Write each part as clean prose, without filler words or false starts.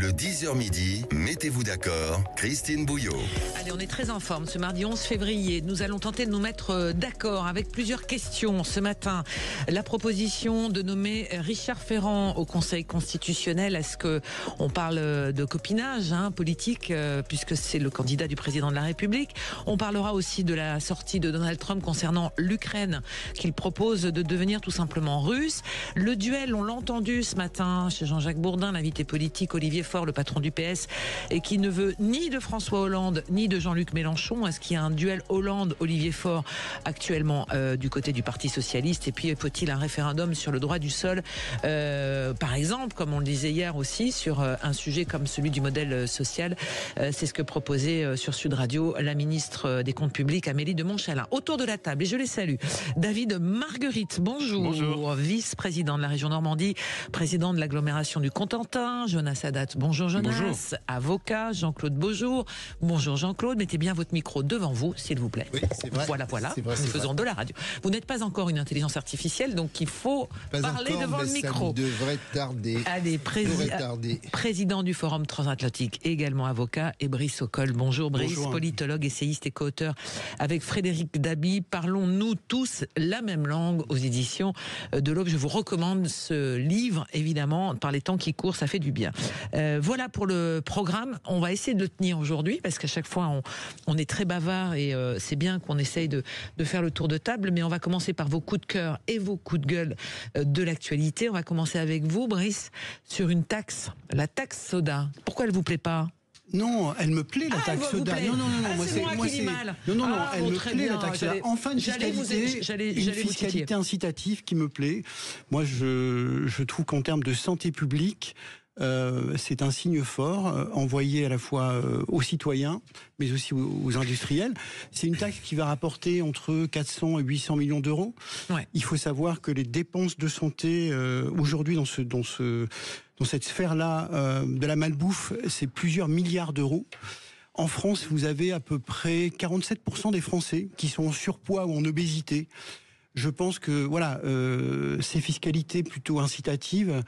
Le 10h midi, mettez-vous d'accord, Christine Bouillot. Allez, on est très en forme ce mardi 11 février. Nous allons tenter de nous mettre d'accord avec plusieurs questions ce matin. La proposition de nommer Richard Ferrand au Conseil constitutionnel. Est-ce que on parle de copinage politique puisque c'est le candidat du président de la République? On parlera aussi de la sortie de Donald Trump concernant l'Ukraine qu'il propose de devenir tout simplement russe. Le duel, on l'a entendu ce matin chez Jean-Jacques Bourdin, l'invité politique Olivier Faure, le patron du PS, et qui ne veut ni de François Hollande ni de Jean-Luc Mélenchon. Est-ce qu'il y a un duel Hollande-Olivier Faure actuellement du côté du Parti Socialiste? Et puis faut-il un référendum sur le droit du sol, par exemple, comme on le disait hier aussi, sur un sujet comme celui du modèle social? C'est ce que proposait sur Sud Radio la ministre des Comptes Publics, Amélie de Montchalin. Autour de la table, et je les salue, David Marguerite, bonjour. Bonjour. Vice-président de la région Normandie, président de l'agglomération du Cotentin. Jonas Haddad, bonjour Jonas. Bonjour. Avocat, Jean-Claude Beaujour. Bonjour Jean-Claude, mettez bien votre micro devant vous, s'il vous plaît. Oui, c'est vrai. Voilà, c'est vrai, nous faisons de la radio. Vous n'êtes pas encore une intelligence artificielle, donc il faut parler devant le micro. Ça devrait tarder. Allez, président du Forum transatlantique, également avocat, et Brice Ocol. Bonjour Brice, bonjour. Politologue, essayiste et co-auteur avec Frédéric Dabi. Parlons-nous tous la même langue aux éditions de l'Aube. Je vous recommande ce livre, évidemment, par les temps qui courent, ça fait du bien. Voilà pour le programme. On va essayer de le tenir aujourd'hui, parce qu'à chaque fois, on est très bavard et c'est bien qu'on essaye de faire le tour de table, mais on va commencer par vos coups de cœur et vos coups de gueule de l'actualité. On va commencer avec vous, Brice, sur une taxe, la taxe soda. Pourquoi elle vous plaît pas ? Non, elle me plaît la taxe soda. Non, moi qui dis mal. Non, elle me plaît la taxe soda. Enfin, une fiscalité incitative qui me plaît. Moi, je trouve qu'en termes de santé publique, c'est un signe fort envoyé à la fois aux citoyens mais aussi aux industriels. C'est une taxe qui va rapporter entre 400 et 800 millions d'euros. Ouais. Il faut savoir que les dépenses de santé aujourd'hui dans cette sphère-là de la malbouffe, c'est plusieurs milliards d'euros. En France, vous avez à peu près 47% des Français qui sont en surpoids ou en obésité. Je pense que ces fiscalités plutôt incitatives,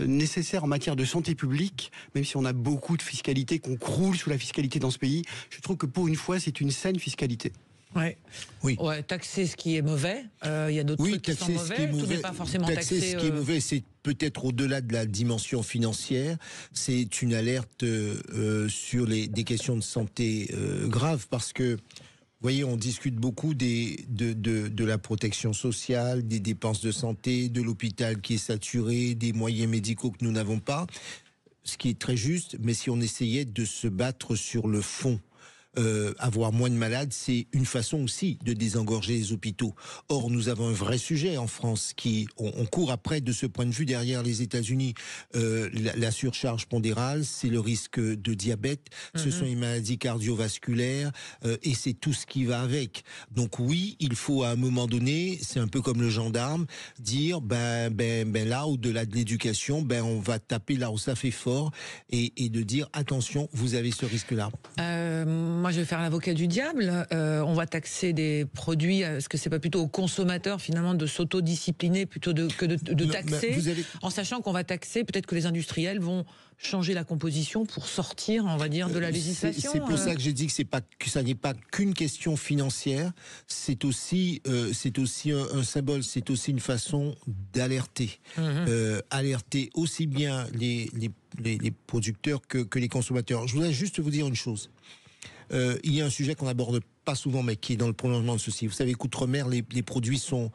nécessaires en matière de santé publique, même si on a beaucoup de fiscalités qu'on croule sous la fiscalité dans ce pays, je trouve que pour une fois, c'est une saine fiscalité. Ouais. Oui. Ouais, taxer ce qui est mauvais. Il y a d'autres trucs qui sont mauvais. Tout n'est pas forcément taxé. Ce qui est mauvais, c'est peut-être au-delà de la dimension financière. C'est une alerte sur des questions de santé graves, parce que vous voyez, on discute beaucoup de la protection sociale, des dépenses de santé, de l'hôpital qui est saturé, des moyens médicaux que nous n'avons pas. Ce qui est très juste, mais si on essayait de se battre sur le fond, avoir moins de malades, c'est une façon aussi de désengorger les hôpitaux. Or, nous avons un vrai sujet en France on court après de ce point de vue derrière les États-Unis. La surcharge pondérale, c'est le risque de diabète, ce sont les maladies cardiovasculaires, et c'est tout ce qui va avec. Donc oui, il faut à un moment donné, c'est un peu comme le gendarme, dire là, au-delà de l'éducation, on va taper là où ça fait fort, et de dire attention, vous avez ce risque-là. Moi, je vais faire l'avocat du diable. On va taxer des produits. Est-ce que c'est pas plutôt aux consommateurs finalement de s'autodiscipliner plutôt que de taxer, en sachant qu'on va taxer, peut-être que les industriels vont changer la composition pour sortir, on va dire, de la législation. C'est pour ça que j'ai dit que ça n'est pas qu'une question financière. C'est aussi un symbole. C'est aussi une façon d'alerter, alerter aussi bien les producteurs que les consommateurs. Je voudrais juste vous dire une chose. Il y a un sujet qu'on n'aborde pas souvent, mais qui est dans le prolongement de ceci. Vous savez qu'outre-mer, les produits sont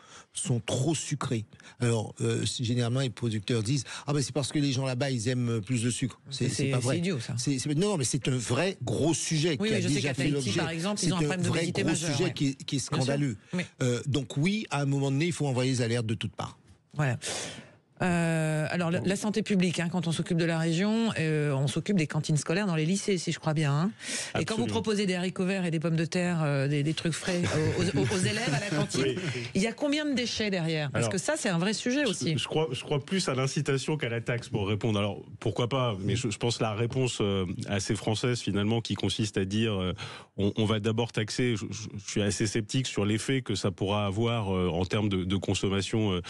trop sucrés. Alors, généralement, les producteurs disent c'est parce que les gens là-bas, ils aiment plus de sucre. C'est pas vrai. C'est idiot, ça. Non, mais c'est un vrai gros sujet qui a déjà fait l'objet. Par exemple, ils ont un problème d'obésité majeur. C'est un vrai gros sujet qui est scandaleux. Donc oui, à un moment donné, il faut envoyer les alertes de toutes parts. Voilà. Alors la santé publique, quand on s'occupe de la région, on s'occupe des cantines scolaires dans les lycées, si je crois bien. Et quand vous proposez des haricots verts et des pommes de terre, des trucs frais aux élèves à la cantine, il y a combien de déchets derrière? Parce que ça, c'est un vrai sujet aussi. Je crois plus à l'incitation qu'à la taxe pour répondre. Alors pourquoi pas? Mais je pense la réponse assez française finalement, qui consiste à dire on va d'abord taxer. Je suis assez sceptique sur l'effet que ça pourra avoir en termes de consommation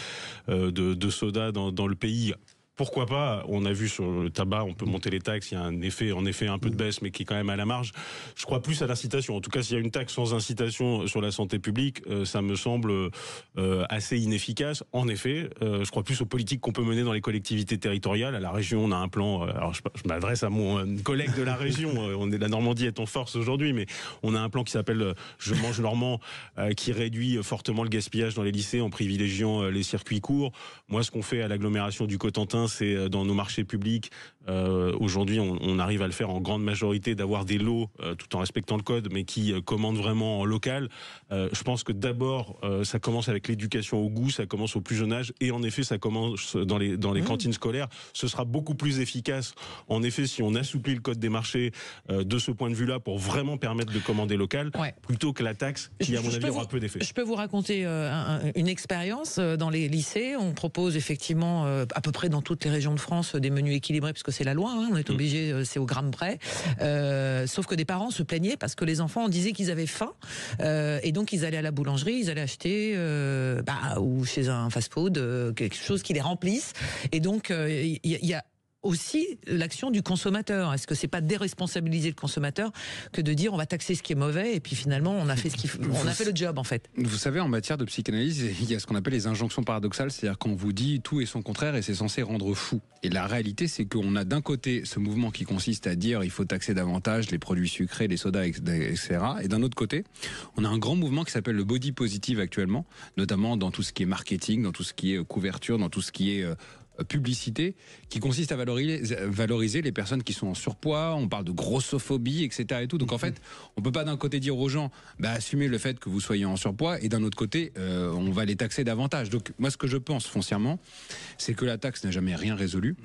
de soda dans le pays. pourquoi pas? On a vu sur le tabac, on peut monter les taxes, il y a en effet un peu de baisse, mais qui est quand même à la marge. Je crois plus à l'incitation. En tout cas, s'il y a une taxe sans incitation sur la santé publique, ça me semble assez inefficace. En effet, je crois plus aux politiques qu'on peut mener dans les collectivités territoriales. À la région, on a un plan. Alors, je m'adresse à mon collègue de la région. La Normandie est en force aujourd'hui, mais on a un plan qui s'appelle Je mange normand, qui réduit fortement le gaspillage dans les lycées en privilégiant les circuits courts. Moi, ce qu'on fait à l'agglomération du Cotentin, c'est dans nos marchés publics. Aujourd'hui, on arrive à le faire en grande majorité, d'avoir des lots tout en respectant le code, mais qui commandent vraiment en local. Je pense que d'abord, ça commence avec l'éducation au goût, ça commence au plus jeune âge, et en effet, ça commence dans les cantines scolaires. Ce sera beaucoup plus efficace, en effet, si on assouplit le code des marchés de ce point de vue-là, pour vraiment permettre de commander local, plutôt que la taxe, qui à mon avis aura peu d'effet. Je peux vous raconter une expérience dans les lycées. On propose effectivement à peu près dans toutes les régions de France des menus équilibrés, parce que c'est la loi, on est obligé, c'est au gramme près. Sauf que des parents se plaignaient parce que les enfants disaient qu'ils avaient faim, et donc ils allaient à la boulangerie, ils allaient acheter ou chez un fast-food quelque chose qui les remplisse. Et donc il y a aussi l'action du consommateur. Est-ce que c'est pas déresponsabiliser le consommateur que de dire on va taxer ce qui est mauvais et puis finalement on a fait on a fait le job en fait. Vous savez, en matière de psychanalyse, il y a ce qu'on appelle les injonctions paradoxales, c'est-à-dire qu'on vous dit tout et son contraire et c'est censé rendre fou. Et la réalité, c'est qu'on a d'un côté ce mouvement qui consiste à dire il faut taxer davantage les produits sucrés, les sodas, etc. Et d'un autre côté, on a un grand mouvement qui s'appelle le body positive actuellement, notamment dans tout ce qui est marketing, dans tout ce qui est couverture, dans tout ce qui est publicité, qui consiste à valoriser les personnes qui sont en surpoids. On parle de grossophobie, etc. et tout. Donc en fait, on peut pas d'un côté dire aux gens assumez le fait que vous soyez en surpoids, et d'un autre côté on va les taxer davantage. Donc moi, ce que je pense foncièrement, c'est que la taxe n'a jamais rien résolu.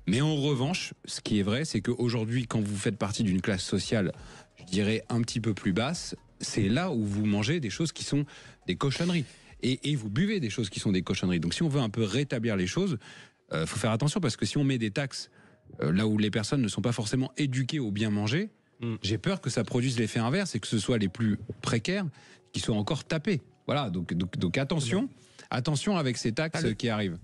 Mais en revanche, ce qui est vrai, c'est qu'aujourd'hui, quand vous faites partie d'une classe sociale, je dirais un petit peu plus basse, c'est là où vous mangez des choses qui sont des cochonneries. Et vous buvez des choses qui sont des cochonneries. Donc si on veut un peu rétablir les choses, faut faire attention, parce que si on met des taxes là où les personnes ne sont pas forcément éduquées au bien manger, j'ai peur que ça produise l'effet inverse et que ce soit les plus précaires qui soient encore tapés. Voilà, donc attention. Attention avec ces taxes qui arrivent.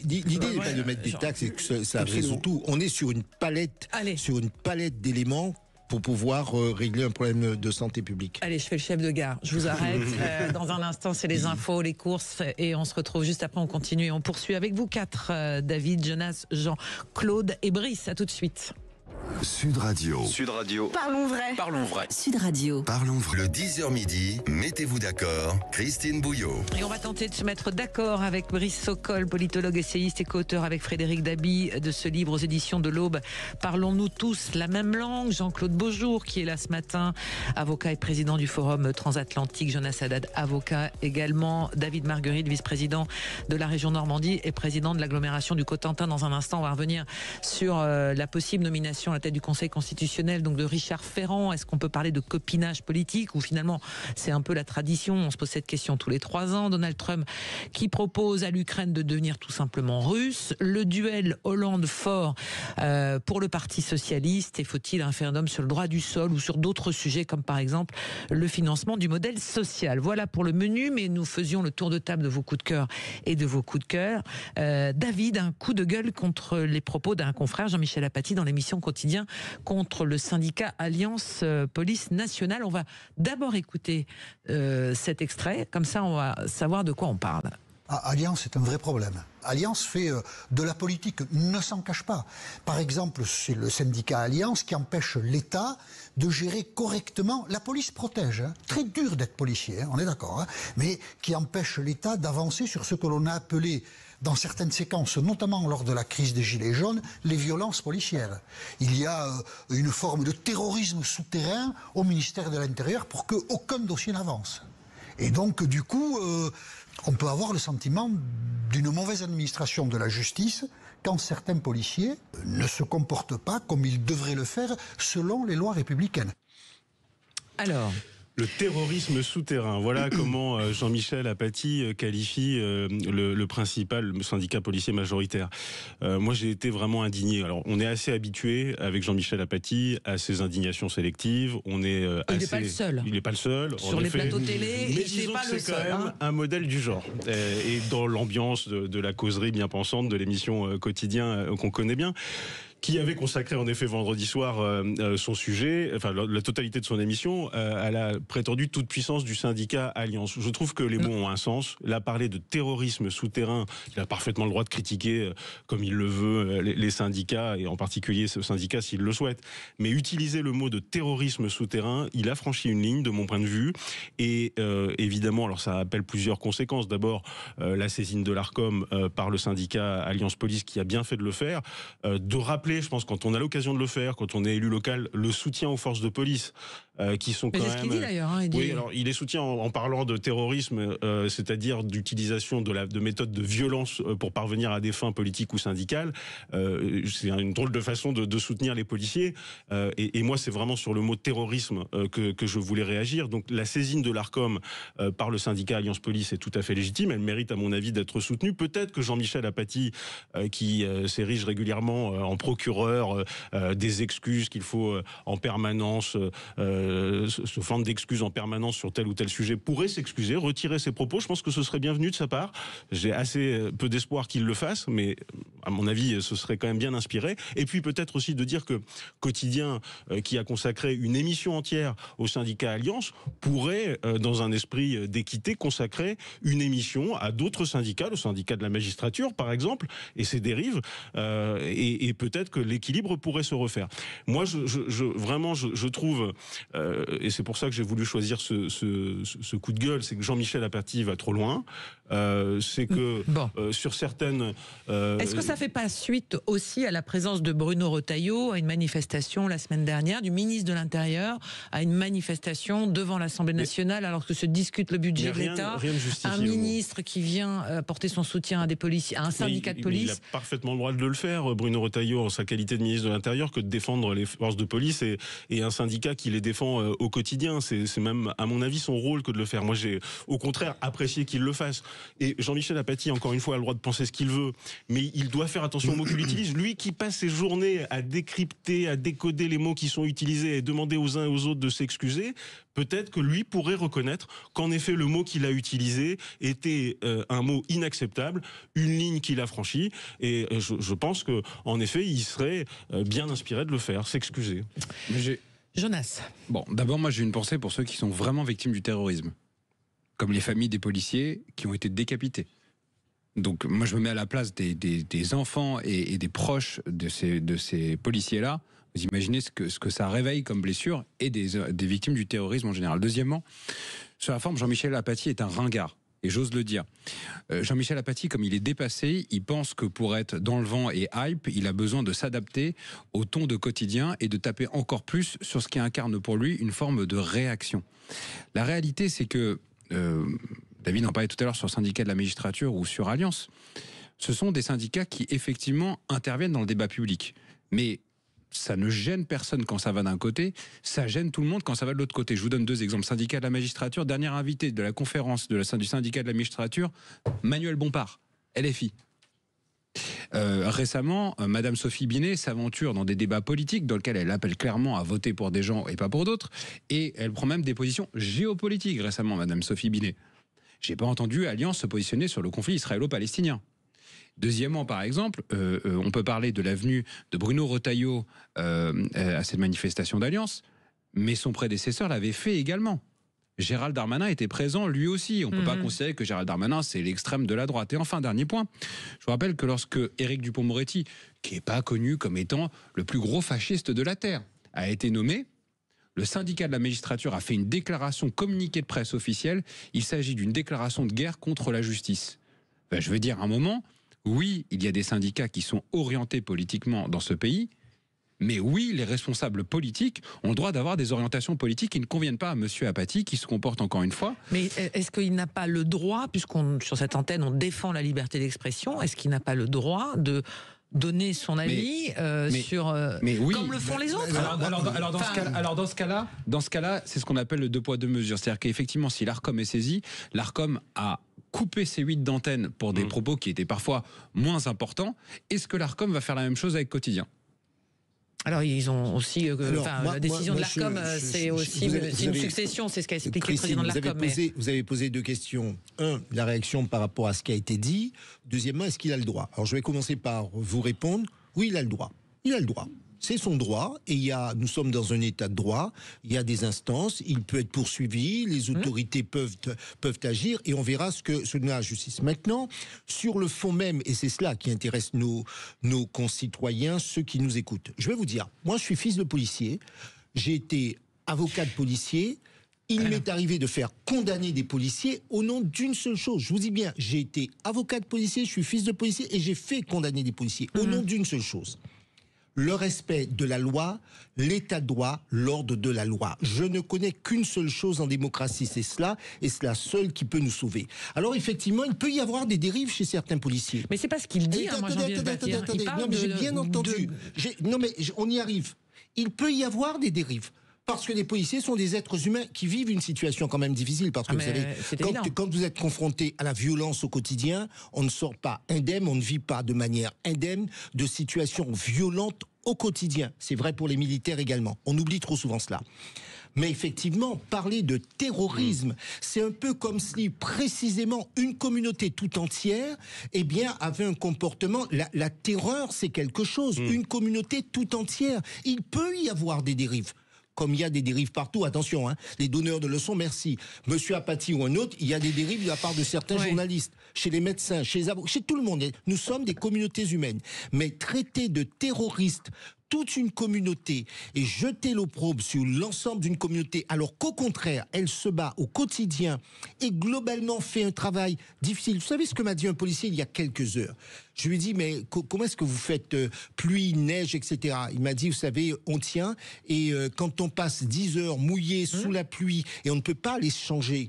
L'idée n'est pas de mettre des taxes et que ça résout tout. On est sur une palette d'éléments pour pouvoir régler un problème de santé publique. Allez, je fais le chef de gare. Je vous arrête. Dans un instant, c'est les infos, les courses, et on se retrouve juste après. On continue et on poursuit avec vous quatre. David, Jonas, Jean, Claude et Brice. À tout de suite. Sud Radio. Sud Radio. Parlons vrai. Parlons vrai. Sud Radio. Parlons vrai. Le 10h midi, mettez-vous d'accord, Christine Bouillot. Et on va tenter de se mettre d'accord avec Brice Sokol, politologue, essayiste et co-auteur avec Frédéric Dabi de ce livre aux éditions de l'Aube. Parlons-nous tous la même langue. Jean-Claude Beaujour, qui est là ce matin, avocat et président du Forum transatlantique. Jonas Haddad, avocat également. David Marguerite, vice-président de la région Normandie et président de l'agglomération du Cotentin. Dans un instant, on va revenir sur la possible nomination à la tête du Conseil constitutionnel, donc de Richard Ferrand. Est-ce qu'on peut parler de copinage politique, ou finalement c'est un peu la tradition? On se pose cette question tous les 3 ans. Donald Trump qui propose à l'Ukraine de devenir tout simplement russe. Le duel Hollande-Faure pour le Parti socialiste. Et faut-il un référendum sur le droit du sol ou sur d'autres sujets comme par exemple le financement du modèle social? Voilà pour le menu, mais nous faisions le tour de table de vos coups de cœur et de vos coups de cœur. David, un coup de gueule contre les propos d'un confrère, Jean-Michel Apathy, dans l'émission Quotidien contre le syndicat Alliance Police Nationale. On va d'abord écouter cet extrait, comme ça on va savoir de quoi on parle. Alliance est un vrai problème. Alliance fait de la politique, ne s'en cache pas. Par exemple, c'est le syndicat Alliance qui empêche l'État de gérer correctement. La police protège, très dur d'être policier, on est d'accord, mais qui empêche l'État d'avancer sur ce que l'on a appelé, dans certaines séquences, notamment lors de la crise des Gilets jaunes, les violences policières. Il y a une forme de terrorisme souterrain au ministère de l'Intérieur pour qu'aucun dossier n'avance. Et donc, du coup, on peut avoir le sentiment d'une mauvaise administration de la justice quand certains policiers ne se comportent pas comme ils devraient le faire selon les lois républicaines. Alors, Le terrorisme souterrain, voilà comment Jean-Michel Apathy qualifie le principal, le syndicat policier majoritaire. Moi, j'ai été vraiment indigné. Alors, on est assez habitué avec Jean-Michel Apathy à ses indignations sélectives. On est il n'est pas le seul. Il n'est pas le seul. Sur les plateaux télé, mais disons pas que c'est quand même un modèle du genre. Et dans l'ambiance de la causerie bien pensante de l'émission Quotidien qu'on connaît bien, qui avait consacré en effet vendredi soir son sujet, enfin la totalité de son émission, à la prétendue toute-puissance du syndicat Alliance. Je trouve que les mots ont un sens. Là, parler de terrorisme souterrain, il a parfaitement le droit de critiquer, comme il le veut, les syndicats, et en particulier ce syndicat s'il le souhaite. Mais utiliser le mot de terrorisme souterrain, il a franchi une ligne de mon point de vue. Et évidemment, alors ça appelle plusieurs conséquences. D'abord, la saisine de l'Arcom par le syndicat Alliance Police, qui a bien fait de le faire, de rappeler, je pense, quand on a l'occasion de le faire, quand on est élu local, le soutien aux forces de police qui sont quand même... C'est ce qu'il dit d'ailleurs. Hein, oui, alors il les soutient en parlant de terrorisme, c'est-à-dire d'utilisation de méthodes de violence pour parvenir à des fins politiques ou syndicales. C'est une drôle de façon de soutenir les policiers. Et moi, c'est vraiment sur le mot terrorisme que je voulais réagir. Donc la saisine de l'Arcom par le syndicat Alliance Police est tout à fait légitime. Elle mérite, à mon avis, d'être soutenue. Peut-être que Jean-Michel Apathy, qui s'érige régulièrement en procureur des excuses qu'il faut en permanence, ce flanc d'excuses en permanence sur tel ou tel sujet, pourrait s'excuser, retirer ses propos. Je pense que ce serait bienvenu de sa part. J'ai assez peu d'espoir qu'il le fasse, mais à mon avis, ce serait quand même bien inspiré. Et puis peut-être aussi de dire que Quotidien, qui a consacré une émission entière au syndicat Alliance, pourrait, dans un esprit d'équité, consacrer une émission à d'autres syndicats, le syndicat de la magistrature par exemple, et ses dérives, et peut-être que l'équilibre pourrait se refaire. Moi, je trouve, et c'est pour ça que j'ai voulu choisir ce coup de gueule, c'est que Jean-Michel Apathy va trop loin. C'est que sur certaines... Est-ce que ça fait pas suite aussi à la présence de Bruno Retailleau à une manifestation la semaine dernière, du ministre de l'Intérieur à une manifestation devant l'Assemblée nationale alors que se discute le budget de l'État, un ministre qui vient apporter son soutien à des policiers, à un syndicat de police? Il a parfaitement le droit de le faire, Bruno Retailleau, en sa qualité de ministre de l'Intérieur, que de défendre les forces de police et un syndicat qui les défend au quotidien. C'est même, à mon avis, son rôle que de le faire. Moi, j'ai au contraire apprécié qu'il le fasse. Et Jean-Michel Apathy, encore une fois, a le droit de penser ce qu'il veut, mais il doit faire attention aux mots qu'il utilise. Lui qui passe ses journées à décrypter, à décoder les mots qui sont utilisés et demander aux uns et aux autres de s'excuser, peut-être que lui pourrait reconnaître qu'en effet le mot qu'il a utilisé était un mot inacceptable, une ligne qu'il a franchie, et je pense que en effet il serait bien inspiré de le faire, s'excuser. Jonas. Bon, d'abord moi j'ai une pensée pour ceux qui sont vraiment victimes du terrorisme, comme les familles des policiers qui ont été décapités. Donc moi je me mets à la place des enfants et des proches de ces policiers-là. Vous imaginez ce que ça réveille comme blessure, et des victimes du terrorisme en général. Deuxièmement, sur la forme, Jean-Michel Apathy est un ringard. Et j'ose le dire. Jean-Michel Apathy, comme il est dépassé, il pense que pour être dans le vent et hype, il a besoin de s'adapter au ton de Quotidien et de taper encore plus sur ce qui incarne pour lui une forme de réaction. La réalité, c'est que, David en parlait tout à l'heure sur le syndicat de la magistrature ou sur Alliance, ce sont des syndicats qui effectivement interviennent dans le débat public. Mais ça ne gêne personne quand ça va d'un côté, ça gêne tout le monde quand ça va de l'autre côté. Je vous donne deux exemples. Syndicat de la magistrature, dernier invité de la conférence du syndicat de la magistrature, Manuel Bompard, LFI. Récemment, Madame Sophie Binet s'aventure dans des débats politiques dans lesquels elle appelle clairement à voter pour des gens et pas pour d'autres, et elle prend même des positions géopolitiques récemment, Madame Sophie Binet. J'ai pas entendu Alliance se positionner sur le conflit israélo-palestinien. Deuxièmement, par exemple, on peut parler de l'avenue de Bruno Retailleau à cette manifestation d'Alliance, mais son prédécesseur l'avait fait également. Gérald Darmanin était présent lui aussi. On ne peut pas considérer que Gérald Darmanin, c'est l'extrême de la droite. Et enfin, dernier point, je vous rappelle que lorsque Éric Dupond-Moretti, qui n'est pas connu comme étant le plus gros fasciste de la Terre, a été nommé, le syndicat de la magistrature a fait une déclaration communiquée de presse officielle. Il s'agit d'une déclaration de guerre contre la justice. Ben, je veux dire, à un moment... Oui, il y a des syndicats qui sont orientés politiquement dans ce pays, mais oui, les responsables politiques ont le droit d'avoir des orientations politiques qui ne conviennent pas à monsieur Apathy, qui se comporte encore une fois. Mais est-ce qu'il n'a pas le droit, puisqu'on sur cette antenne on défend la liberté d'expression, est-ce qu'il n'a pas le droit de donner son avis sur oui, comme le font les autres. Alors dans ce cas-là, c'est ce qu'on appelle le 2 poids 2 mesures. C'est-à-dire qu'effectivement, si l'Arcom est saisi, l'Arcom a coupé ses 8 d'antenne pour des propos qui étaient parfois moins importants. Est-ce que l'Arcom va faire la même chose avec Quotidien ? Alors ils ont aussi la décision de l'Arcom, c'est aussi une succession, c'est ce qu'a expliqué le président de l'Arcom. Vous avez posé 2 questions. La réaction par rapport à ce qui a été dit. Deuxièmement, est-ce qu'il a le droit ? Alors je vais commencer par vous répondre. Oui, il a le droit. Il a le droit. C'est son droit, et nous sommes dans un état de droit, il y a des instances, il peut être poursuivi, les autorités peuvent agir, et on verra ce que donne la justice. Maintenant, sur le fond même, et c'est cela qui intéresse nos concitoyens, ceux qui nous écoutent. Je vais vous dire, moi je suis fils de policier, j'ai été avocat de policier, il m'est arrivé de faire condamner des policiers au nom d'une seule chose. Je vous dis bien, j'ai été avocat de policier, je suis fils de policier, et j'ai fait condamner des policiers au nom d'une seule chose. Le respect de la loi, l'état de droit, l'ordre de la loi. Je ne connais qu'une seule chose en démocratie, c'est cela, et c'est la seule qui peut nous sauver. Alors effectivement, il peut y avoir des dérives chez certains policiers. Mais c'est pas ce qu'il dit, moi Jean-Pierre Baptiste. Non, mais j'ai bien entendu. Non, mais on y arrive. Il peut y avoir des dérives. Parce que les policiers sont des êtres humains qui vivent une situation quand même difficile. Parce que vous savez, quand vous êtes confronté à la violence au quotidien, on ne sort pas indemne, on ne vit pas de manière indemne de situations violentes au quotidien. C'est vrai pour les militaires également. On oublie trop souvent cela. Mais effectivement, parler de terrorisme, c'est un peu comme si précisément une communauté tout entière, avait un comportement. La terreur, c'est quelque chose. Une communauté tout entière. Il peut y avoir des dérives. Comme il y a des dérives partout, attention, les donneurs de leçons, merci. Monsieur Apathy ou un autre, il y a des dérives de la part de certains journalistes, chez les médecins, chez les avocats, chez tout le monde. Nous sommes des communautés humaines. Mais traiter de terroristes toute une communauté et jeter l'opprobre sur l'ensemble d'une communauté, alors qu'au contraire, elle se bat au quotidien et globalement fait un travail difficile. Vous savez ce que m'a dit un policier il y a quelques heures ? Je lui ai dit, mais comment est-ce que vous faites pluie, neige, etc. Il m'a dit, vous savez, on tient, et quand on passe 10 heures mouillées sous la pluie et on ne peut pas les changer,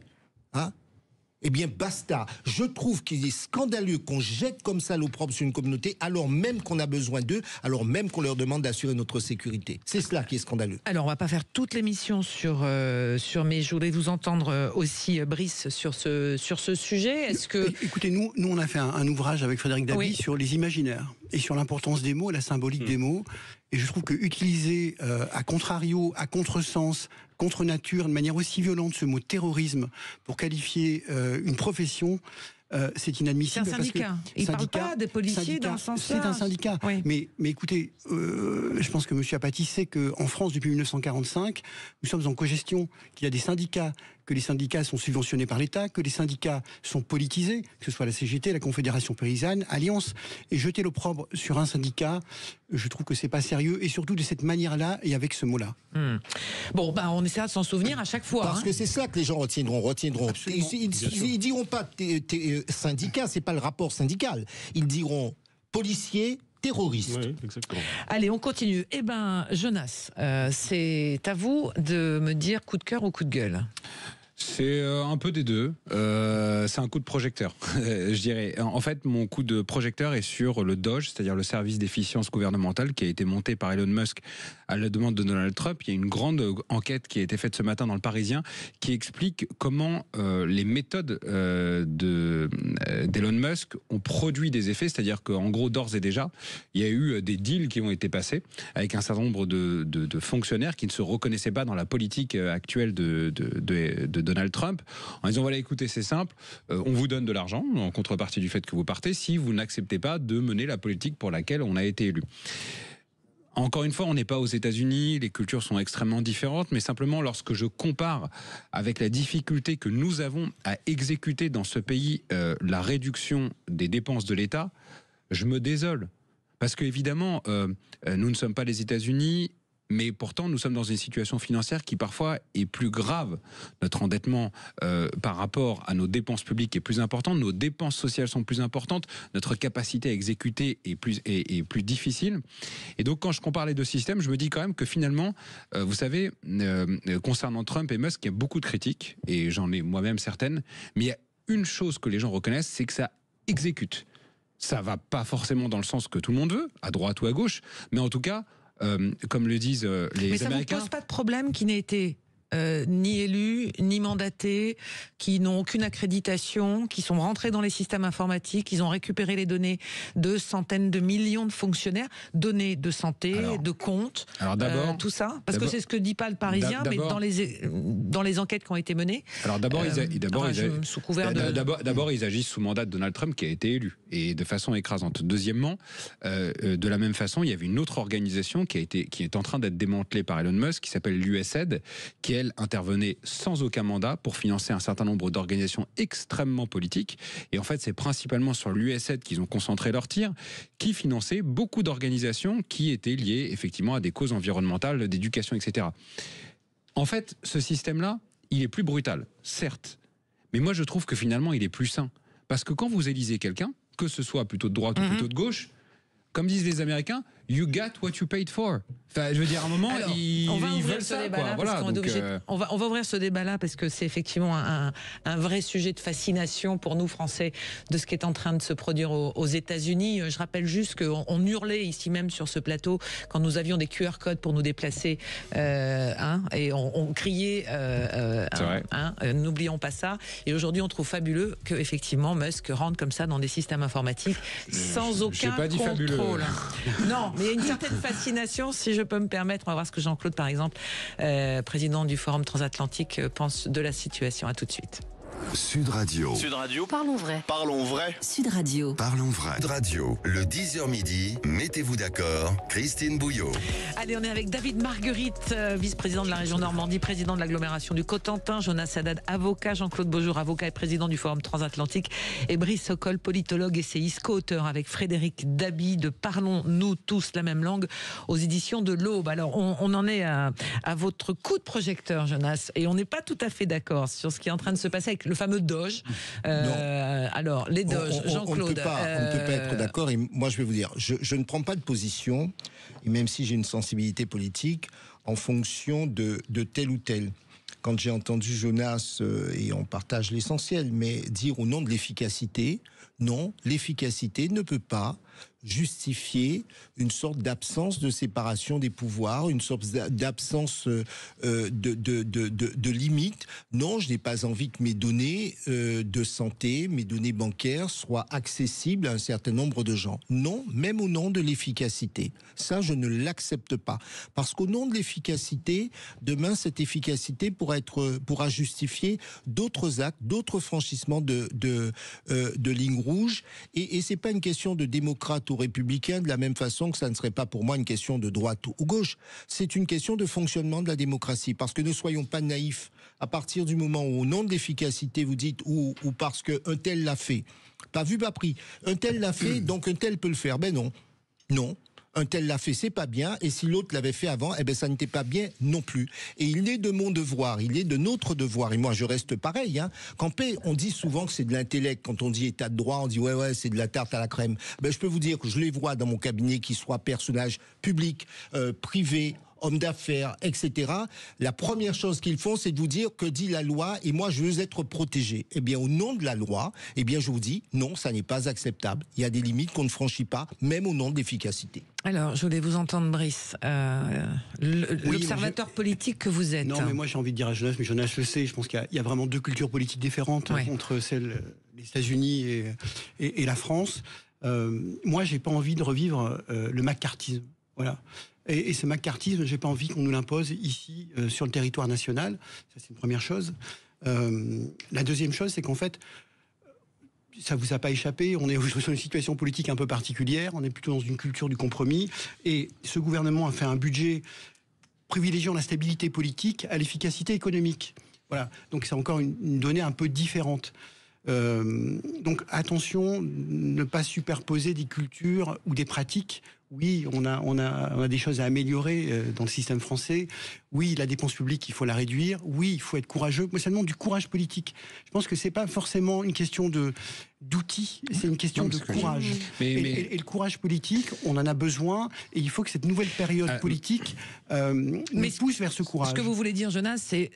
eh bien, basta. Je trouve qu'il est scandaleux qu'on jette comme ça l'opprobre sur une communauté, alors même qu'on a besoin d'eux, alors même qu'on leur demande d'assurer notre sécurité. C'est cela qui est scandaleux. Alors, on va pas faire toute l'émission mais je voulais vous entendre aussi, Brice, sur ce sujet. Est-ce que... Écoutez, nous on a fait un ouvrage avec Frédéric Dabi sur les imaginaires et sur l'importance des mots, la symbolique des mots. Et je trouve que utiliser à contrario, à contresens, contre nature, de manière aussi violente, ce mot terrorisme pour qualifier une profession, c'est inadmissible. C'est un syndicat. Il ne parle pas des policiers dans ce sens-là. C'est un syndicat. Oui. Mais écoutez, je pense que M. Apathy sait qu'en France, depuis 1945, nous sommes en cogestion, qu'il y a des syndicats, que les syndicats sont subventionnés par l'État, que les syndicats sont politisés, que ce soit la CGT, la Confédération Paysanne, Alliance, et jeter l'opprobre sur un syndicat, je trouve que c'est pas sérieux, et surtout de cette manière-là et avec ce mot-là. Bon, on essaiera de s'en souvenir à chaque fois. Parce que c'est ça que les gens retiendront. Ils diront pas syndicat, c'est pas le rapport syndical. Ils diront policiers, terroristes. Oui, exactement. Allez, on continue. Jonas, c'est à vous de me dire coup de cœur ou coup de gueule. C'est un peu des deux. C'est un coup de projecteur, je dirais. En fait, mon coup de projecteur est sur le DOGE, c'est-à-dire le service d'efficience gouvernementale qui a été monté par Elon Musk à la demande de Donald Trump. Il y a une grande enquête qui a été faite ce matin dans le Parisien qui explique comment les méthodes d'Elon Musk ont produit des effets, c'est-à-dire qu'en gros, d'ores et déjà, il y a eu des deals qui ont été passés avec un certain nombre de fonctionnaires qui ne se reconnaissaient pas dans la politique actuelle de Donald Trump, en disant voilà, écoutez, c'est simple, on vous donne de l'argent en contrepartie du fait que vous partez si vous n'acceptez pas de mener la politique pour laquelle on a été élu. Encore une fois, on n'est pas aux États-Unis, les cultures sont extrêmement différentes, mais simplement lorsque je compare avec la difficulté que nous avons à exécuter dans ce pays la réduction des dépenses de l'État, je me désole. Parce qu'évidemment, nous ne sommes pas les États-Unis, mais pourtant, nous sommes dans une situation financière qui parfois est plus grave. Notre endettement par rapport à nos dépenses publiques est plus important, nos dépenses sociales sont plus importantes, notre capacité à exécuter est plus difficile. Et donc, quand je compare les deux systèmes, je me dis quand même que finalement, vous savez, concernant Trump et Musk, il y a beaucoup de critiques, et j'en ai moi-même certaines, mais il y a une chose que les gens reconnaissent, c'est que ça exécute. Ça va pas forcément dans le sens que tout le monde veut, à droite ou à gauche, mais en tout cas, comme le disent les Américains... Mais ça vous pose pas de problème qui n'ait été ni élus, ni mandatés, qui n'ont aucune accréditation, qui sont rentrés dans les systèmes informatiques, ils ont récupéré les données de centaines de millions de fonctionnaires, données de santé, de comptes, tout ça. Parce que c'est ce que dit pas le Parisien, mais dans les enquêtes qui ont été menées. Alors d'abord, ils agissent sous mandat de Donald Trump qui a été élu, et de façon écrasante. Deuxièmement, de la même façon, il y avait une autre organisation qui est en train d'être démantelée par Elon Musk, qui s'appelle l'USAID, qui elle intervenait sans aucun mandat pour financer un certain nombre d'organisations extrêmement politiques. Et en fait, c'est principalement sur l'USAID qu'ils ont concentré leurs tirs, qui finançait beaucoup d'organisations qui étaient liées effectivement à des causes environnementales, d'éducation, etc. En fait, ce système-là, il est plus brutal, certes. Mais moi, je trouve que finalement, il est plus sain. Parce que quand vous élisez quelqu'un, que ce soit plutôt de droite ou plutôt de gauche, comme disent les Américains, you got what you paid for. Enfin, je veux dire, à un moment, ils veulent ça. On va ouvrir ce débat-là parce que c'est effectivement un vrai sujet de fascination pour nous, Français, de ce qui est en train de se produire aux États-Unis. Je rappelle juste qu'on hurlait ici même sur ce plateau quand nous avions des QR codes pour nous déplacer, et on criait, n'oublions pas ça. Et aujourd'hui, on trouve fabuleux que effectivement Musk rentre comme ça dans des systèmes informatiques sans aucun contrôle. Non, mais il y a une certaine fascination, si je peux me permettre. On va voir ce que Jean-Claude, par exemple, président du Forum transatlantique, pense de la situation. À tout de suite. Sud Radio. Sud Radio. Parlons vrai. Parlons vrai. Sud Radio. Parlons vrai. Sud Radio, le 10h midi, mettez-vous d'accord, Christine Bouillot. Allez, on est avec David Marguerite, vice-président de la région Normandie, président de l'agglomération du Cotentin, Jonas Haddad, avocat, Jean-Claude Beaujour, avocat et président du Forum transatlantique, et Brice Sokol, politologue, essayiste, co-auteur avec Frédéric Dabi de Parlons-nous tous la même langue aux éditions de l'Aube. Alors, on en est à votre coup de projecteur, Jonas, et on n'est pas tout à fait d'accord sur ce qui est en train de se passer avec le fameux Doge. Alors, les Doges, Jean-Claude. On ne peut pas être d'accord. Et moi, je vais vous dire, je ne prends pas de position, et même si j'ai une sensibilité politique, en fonction de tel ou tel. Quand j'ai entendu Jonas, et on partage l'essentiel, mais dire au nom de l'efficacité, non, l'efficacité ne peut pas justifier une sorte d'absence de séparation des pouvoirs, une sorte d'absence de limite. Non, je n'ai pas envie que mes données de santé, mes données bancaires soient accessibles à un certain nombre de gens. Non, même au nom de l'efficacité. Ça, je ne l'accepte pas. Parce qu'au nom de l'efficacité, demain, cette efficacité pourra justifier d'autres actes, d'autres franchissements de lignes rouges. Et c'est pas une question de démocrate ou républicain, de la même façon que ça ne serait pas pour moi une question de droite ou gauche. C'est une question de fonctionnement de la démocratie. Parce que ne soyons pas naïfs. À partir du moment où, au nom de l'efficacité, vous dites ou parce qu'un tel l'a fait, pas vu, pas pris. Un tel l'a fait, donc un tel peut le faire. Ben non. Non. Un tel l'a fait, c'est pas bien, et si l'autre l'avait fait avant, eh ben ça n'était pas bien non plus. Et il est de mon devoir, il est de notre devoir, et moi je reste pareil. Quand on dit souvent que c'est de l'intellect, quand on dit état de droit, on dit ouais c'est de la tarte à la crème. Ben je peux vous dire que je les vois dans mon cabinet, qu'ils soient personnages publics, privés, hommes d'affaires, etc. La première chose qu'ils font, c'est de vous dire que dit la loi et moi je veux être protégé. Eh bien, au nom de la loi, eh bien, je vous dis non, ça n'est pas acceptable. Il y a des limites qu'on ne franchit pas, même au nom de l'efficacité. Alors, je voulais vous entendre, Brice, l'observateur politique que vous êtes. Non, mais moi j'ai envie de dire à Jonas, mais Jonas le sait, je pense qu'il y a vraiment deux cultures politiques différentes entre celles des États-Unis et la France. Moi, j'ai pas envie de revivre le macartisme. Voilà. Et ce macartisme, j'ai pas envie qu'on nous l'impose ici, sur le territoire national. Ça, c'est une première chose. La deuxième chose, c'est qu'en fait, ça vous a pas échappé, on est dans une situation politique un peu particulière, on est plutôt dans une culture du compromis, et ce gouvernement a fait un budget privilégiant la stabilité politique à l'efficacité économique. Voilà. Donc c'est encore une donnée un peu différente. Donc attention, ne pas superposer des cultures ou des pratiques. Oui, on a des choses à améliorer dans le système français. Oui, la dépense publique, il faut la réduire. Oui, il faut être courageux. Mais ça demande du courage politique. Je pense que c'est pas forcément une question d'outils, c'est une question de courage. Et le courage politique, on en a besoin, et il faut que cette nouvelle période politique nous pousse vers ce courage. Ce que vous voulez dire, Jonas, c'est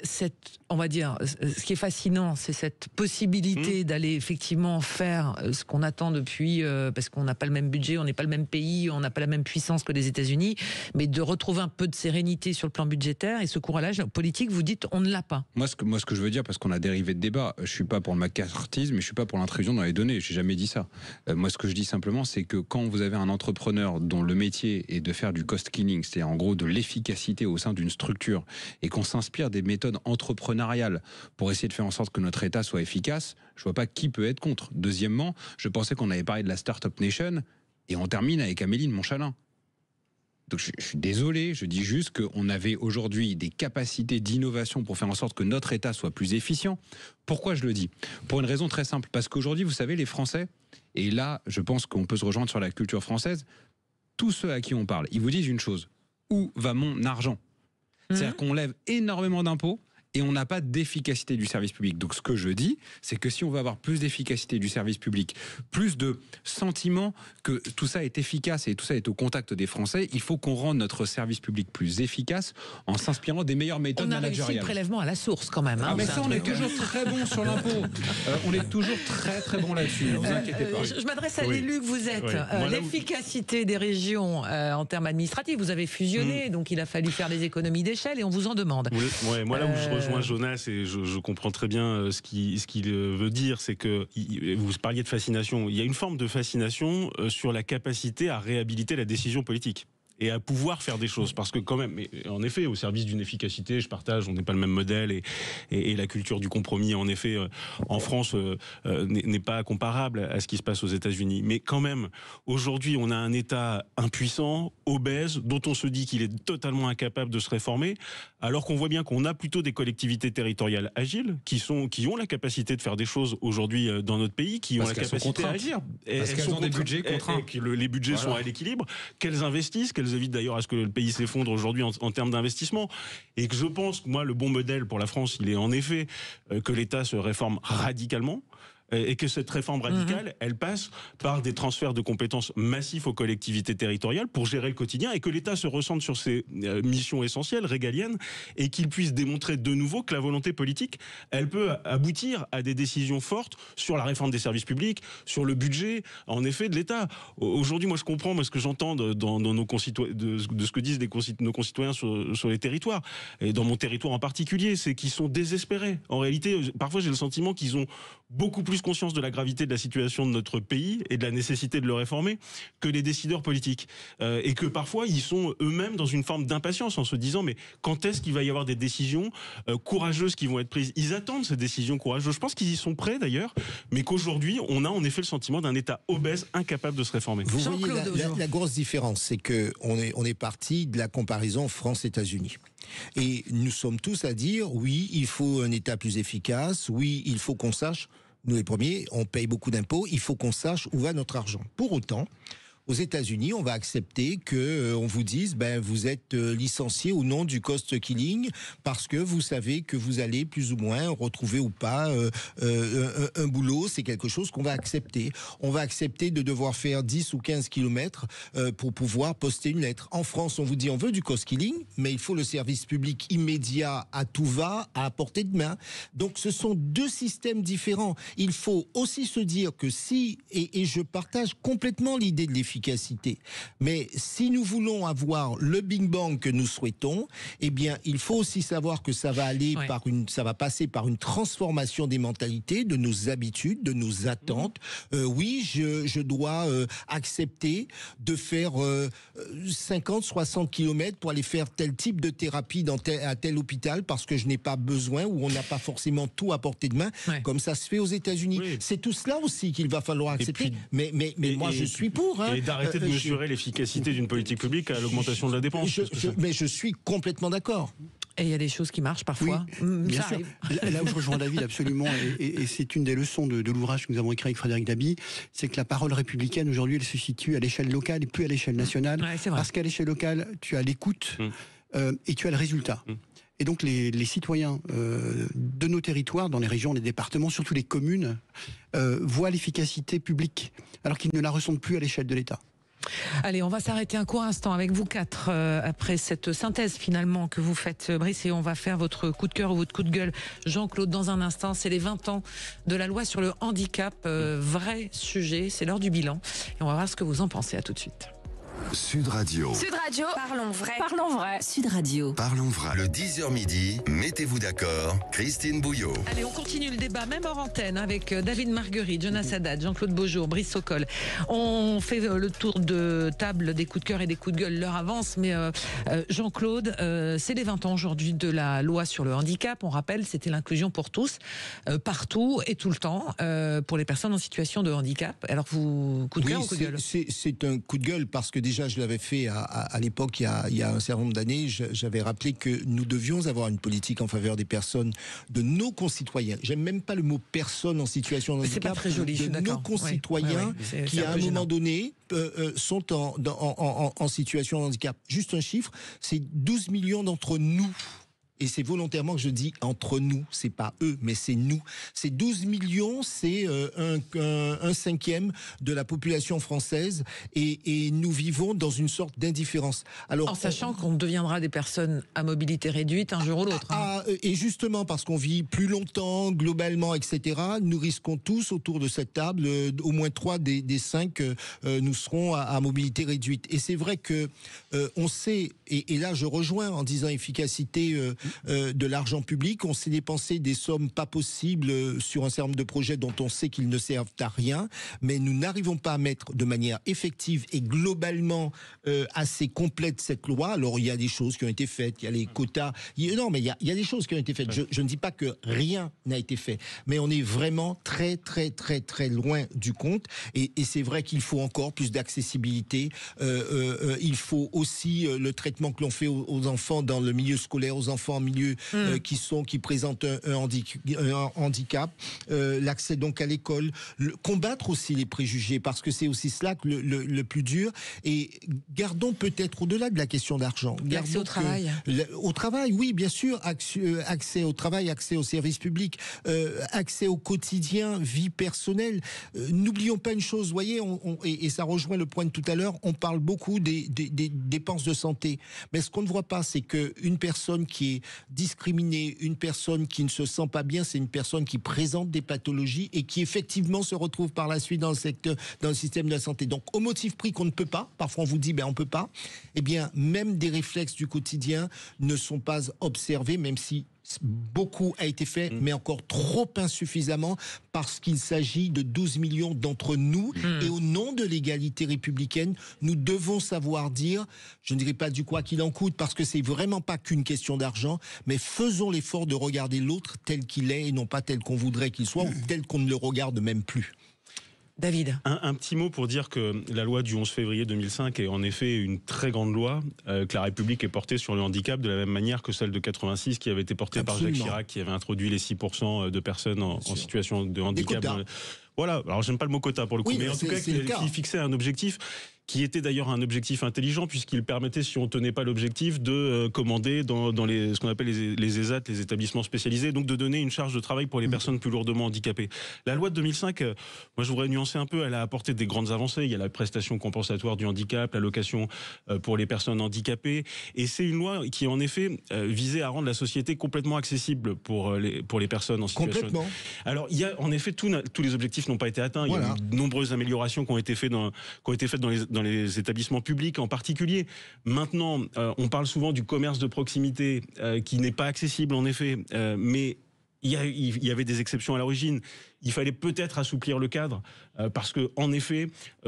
on va dire, ce qui est fascinant, c'est cette possibilité d'aller effectivement faire ce qu'on attend depuis, parce qu'on n'a pas le même budget, on n'est pas le même pays, on n'a pas la même puissance que les États-Unis, mais de retrouver un peu de sérénité sur le plan budgétaire, et ce courage politique, vous dites, on ne l'a pas. Moi, ce que je veux dire, parce qu'on a dérivé de débat, je suis pas pour le macartisme, mais je suis pas pour l'intrusion dans les données. J'ai jamais dit ça. Moi, ce que je dis simplement, c'est que quand vous avez un entrepreneur dont le métier est de faire du cost killing, c'est-à-dire en gros de l'efficacité au sein d'une structure, et qu'on s'inspire des méthodes entrepreneuriales pour essayer de faire en sorte que notre État soit efficace, je vois pas qui peut être contre. Deuxièmement, je pensais qu'on avait parlé de la Startup Nation, et on termine avec Amélie de Montchalin. Donc je suis désolé, je dis juste qu'on avait aujourd'hui des capacités d'innovation pour faire en sorte que notre État soit plus efficient. Pourquoi je le dis ? Pour une raison très simple, parce qu'aujourd'hui, vous savez, les Français, et là, je pense qu'on peut se rejoindre sur la culture française, tous ceux à qui on parle, ils vous disent une chose, où va mon argent ? C'est-à-dire qu'on lève énormément d'impôts, et on n'a pas d'efficacité du service public. Donc ce que je dis, c'est que si on veut avoir plus d'efficacité du service public, plus de sentiment que tout ça est efficace et tout ça est au contact des Français, il faut qu'on rende notre service public plus efficace en s'inspirant des meilleures méthodes managériales. On a réussi le prélèvement à la source quand même. Mais ça, on est toujours très bon sur l'impôt. On est toujours très très bon là-dessus, ne vous inquiétez pas. Je m'adresse à l'élu que vous êtes. L'efficacité des régions en termes administratifs, vous avez fusionné, donc il a fallu faire des économies d'échelle et on vous en demande. Moi là où je rejoins Jonas, et je comprends très bien ce qu'il veut dire, c'est que vous parliez de fascination. Il y a une forme de fascination sur la capacité à réhabiliter la décision politique et à pouvoir faire des choses, parce que quand même, en effet, au service d'une efficacité, je partage, on n'est pas le même modèle, et la culture du compromis, en effet, en France, n'est pas comparable à ce qui se passe aux États-Unis. Mais quand même, aujourd'hui, on a un État impuissant, obèse, dont on se dit qu'il est totalement incapable de se réformer, alors qu'on voit bien qu'on a plutôt des collectivités territoriales agiles, qui ont la capacité de faire des choses aujourd'hui dans notre pays, qui ont la capacité à agir. Parce qu'elles ont des budgets contraints. Et que les budgets sont à l'équilibre, qu'elles investissent, qu'elles évitent d'ailleurs à ce que le pays s'effondre aujourd'hui en termes d'investissement. Et que je pense que moi, le bon modèle pour la France, il est en effet que l'État se réforme radicalement. Et que cette réforme radicale, elle passe par des transferts de compétences massifs aux collectivités territoriales pour gérer le quotidien, et que l'État se recentre sur ses missions essentielles, régaliennes, et qu'il puisse démontrer de nouveau que la volonté politique, elle peut aboutir à des décisions fortes sur la réforme des services publics, sur le budget, en effet, de l'État. Aujourd'hui, moi, je comprends ce que j'entends dans nos concitoyens, de ce que disent nos concitoyens sur les territoires, et dans mon territoire en particulier, c'est qu'ils sont désespérés. En réalité, parfois, j'ai le sentiment qu'ils ont beaucoup plus conscience de la gravité de la situation de notre pays et de la nécessité de le réformer que les décideurs politiques. Et que parfois, ils sont eux-mêmes dans une forme d'impatience en se disant, mais quand est-ce qu'il va y avoir des décisions courageuses qui vont être prises ? Ils attendent ces décisions courageuses. Je pense qu'ils y sont prêts d'ailleurs, mais qu'aujourd'hui, on a en effet le sentiment d'un État obèse, incapable de se réformer. Vous voyez la grosse différence, c'est qu'on est parti de la comparaison France-États-Unis. Et nous sommes tous à dire, oui, il faut un État plus efficace, oui, il faut qu'on sache, nous les premiers, on paye beaucoup d'impôts, il faut qu'on sache où va notre argent. Pour autant, aux États-Unis, on va accepter que on vous dise, vous êtes licencié au nom du cost killing parce que vous savez que vous allez plus ou moins retrouver ou pas un boulot. C'est quelque chose qu'on va accepter. On va accepter de devoir faire 10 ou 15 kilomètres pour pouvoir poster une lettre. En France, on vous dit, on veut du cost killing, mais il faut le service public immédiat à tout va, à portée de main. Donc, ce sont deux systèmes différents. Il faut aussi se dire que et je partage complètement l'idée de l'efficacité, mais si nous voulons avoir le Big Bang que nous souhaitons, eh bien, il faut aussi savoir que ça va aller ça va passer par une transformation des mentalités, de nos habitudes, de nos attentes. Oui, je dois accepter de faire 50, 60 kilomètres pour aller faire tel type de thérapie à tel hôpital parce que je n'ai pas besoin ou on n'a pas forcément tout à portée de main, comme ça se fait aux États-Unis. Oui. C'est tout cela aussi qu'il va falloir accepter. Mais moi, je suis pour. Et d'arrêter de mesurer l'efficacité d'une politique publique à l'augmentation de la dépense. Mais je suis complètement d'accord. Et il y a des choses qui marchent parfois. Oui, bien sûr. Là où je rejoins David absolument, et c'est une des leçons de l'ouvrage que nous avons écrit avec Frédéric Dabi, c'est que la parole républicaine aujourd'hui, elle se situe à l'échelle locale et plus à l'échelle nationale. Ouais, c'est vrai. Parce qu'à l'échelle locale, tu as l'écoute. et tu as le résultat. Et donc les citoyens de nos territoires, dans les régions, les départements, surtout les communes, voient l'efficacité publique, alors qu'ils ne la ressentent plus à l'échelle de l'État. Allez, on va s'arrêter un court instant avec vous quatre, après cette synthèse finalement que vous faites, Brice, et on va faire votre coup de cœur ou votre coup de gueule, Jean-Claude, dans un instant. C'est les 20 ans de la loi sur le handicap, vrai sujet, c'est l'heure du bilan, et on va voir ce que vous en pensez. À tout de suite. Sud Radio. Sud Radio, parlons vrai. Parlons vrai. Sud Radio. Parlons vrai. Le 10h midi, mettez-vous d'accord, Christine Bouillot. Allez, on continue le débat, même hors antenne, avec David Marguerite, Jonas Haddad, Jean-Claude Beaujour, Brice Sokol. On fait le tour de table des coups de cœur et des coups de gueule, l'heure avance, mais Jean-Claude, c'est les 20 ans aujourd'hui de la loi sur le handicap. On rappelle, c'était l'inclusion pour tous, partout et tout le temps, pour les personnes en situation de handicap. Alors, vous, coup de cœur ou coup de gueule ? C'est un coup de gueule parce que déjà, je l'avais fait à l'époque, il y a un certain nombre d'années. J'avais rappelé que nous devions avoir une politique en faveur des personnes, de nos concitoyens. J'aime même pas le mot personne en situation de handicap. C'est pas très joli, je suis d'accord. De nos concitoyens qui, à un moment donné, sont en situation de handicap. Juste un chiffre, c'est 12 millions d'entre nous. Et c'est volontairement que je dis entre nous, c'est pas eux, mais c'est nous. C'est 12 millions, c'est un cinquième de la population française, et nous vivons dans une sorte d'indifférence. Alors, en sachant qu'on deviendra des personnes à mobilité réduite un jour ou l'autre. Et justement, parce qu'on vit plus longtemps, globalement, etc., nous risquons tous, autour de cette table, au moins 3 des 5, nous serons à mobilité réduite. Et c'est vrai que on sait, et là je rejoins en disant efficacité de l'argent public, on s'est dépensé des sommes pas possibles sur un certain nombre de projets dont on sait qu'ils ne servent à rien, mais nous n'arrivons pas à mettre de manière effective et globalement assez complète cette loi. Alors il y a des choses qui ont été faites, il y a les quotas, non mais il y a des choses qui ont été faites. Je ne dis pas que rien n'a été fait, mais on est vraiment très très très très loin du compte, et c'est vrai qu'il faut encore plus d'accessibilité. Il faut aussi le traitement que l'on fait aux enfants dans le milieu scolaire, aux enfants en milieu qui présentent un handicap, l'accès donc à l'école, combattre aussi les préjugés, parce que c'est aussi cela que le plus dur. Et gardons peut-être au-delà de la question d'argent, l'accès au travail. Au travail, oui, bien sûr, accès au travail, accès aux services publics, accès au quotidien, vie personnelle. N'oublions pas une chose, vous voyez, et ça rejoint le point de tout à l'heure, on parle beaucoup des dépenses de santé, mais ce qu'on ne voit pas, c'est qu'une personne qui est discriminée, une personne qui ne se sent pas bien, c'est une personne qui présente des pathologies et qui effectivement se retrouve par la suite dans le système de la santé. Donc au motif pris qu'on ne peut pas, parfois on vous dit on peut pas, eh bien même des réflexes du quotidien ne sont pas observés, même si beaucoup a été fait, mais encore trop insuffisamment, parce qu'il s'agit de 12 millions d'entre nous, et au nom de l'égalité républicaine, nous devons savoir dire, je ne dirais pas du quoi qu'il en coûte, parce que c'est vraiment pas qu'une question d'argent, mais faisons l'effort de regarder l'autre tel qu'il est, et non pas tel qu'on voudrait qu'il soit, ou tel qu'on ne le regarde même plus. David. Un petit mot pour dire que la loi du 11 février 2005 est en effet une très grande loi, que la République est portée sur le handicap de la même manière que celle de 86 qui avait été portée par Jacques Chirac, qui avait introduit les 6% de personnes en situation de handicap. Voilà, alors j'aime pas le mot quota pour le coup, mais en tout cas qui fixait un objectif qui était d'ailleurs un objectif intelligent, puisqu'il permettait, si on tenait pas l'objectif, de commander dans ce qu'on appelle les ESAT, les établissements spécialisés, donc de donner une charge de travail pour les personnes plus lourdement handicapées. La loi de 2005, moi je voudrais nuancer un peu, elle a apporté des grandes avancées. Il y a la prestation compensatoire du handicap, l'allocation pour les personnes handicapées, et c'est une loi qui en effet visait à rendre la société complètement accessible pour les personnes en situation. Complètement. Alors il y a en effet tous les objectifs n'ont pas été atteints. Voilà. Il y a eu de nombreuses améliorations qui ont été faites dans les établissements publics en particulier. Maintenant, on parle souvent du commerce de proximité qui n'est pas accessible en effet, mais il y avait des exceptions à l'origine. Il fallait peut-être assouplir le cadre, parce que en effet,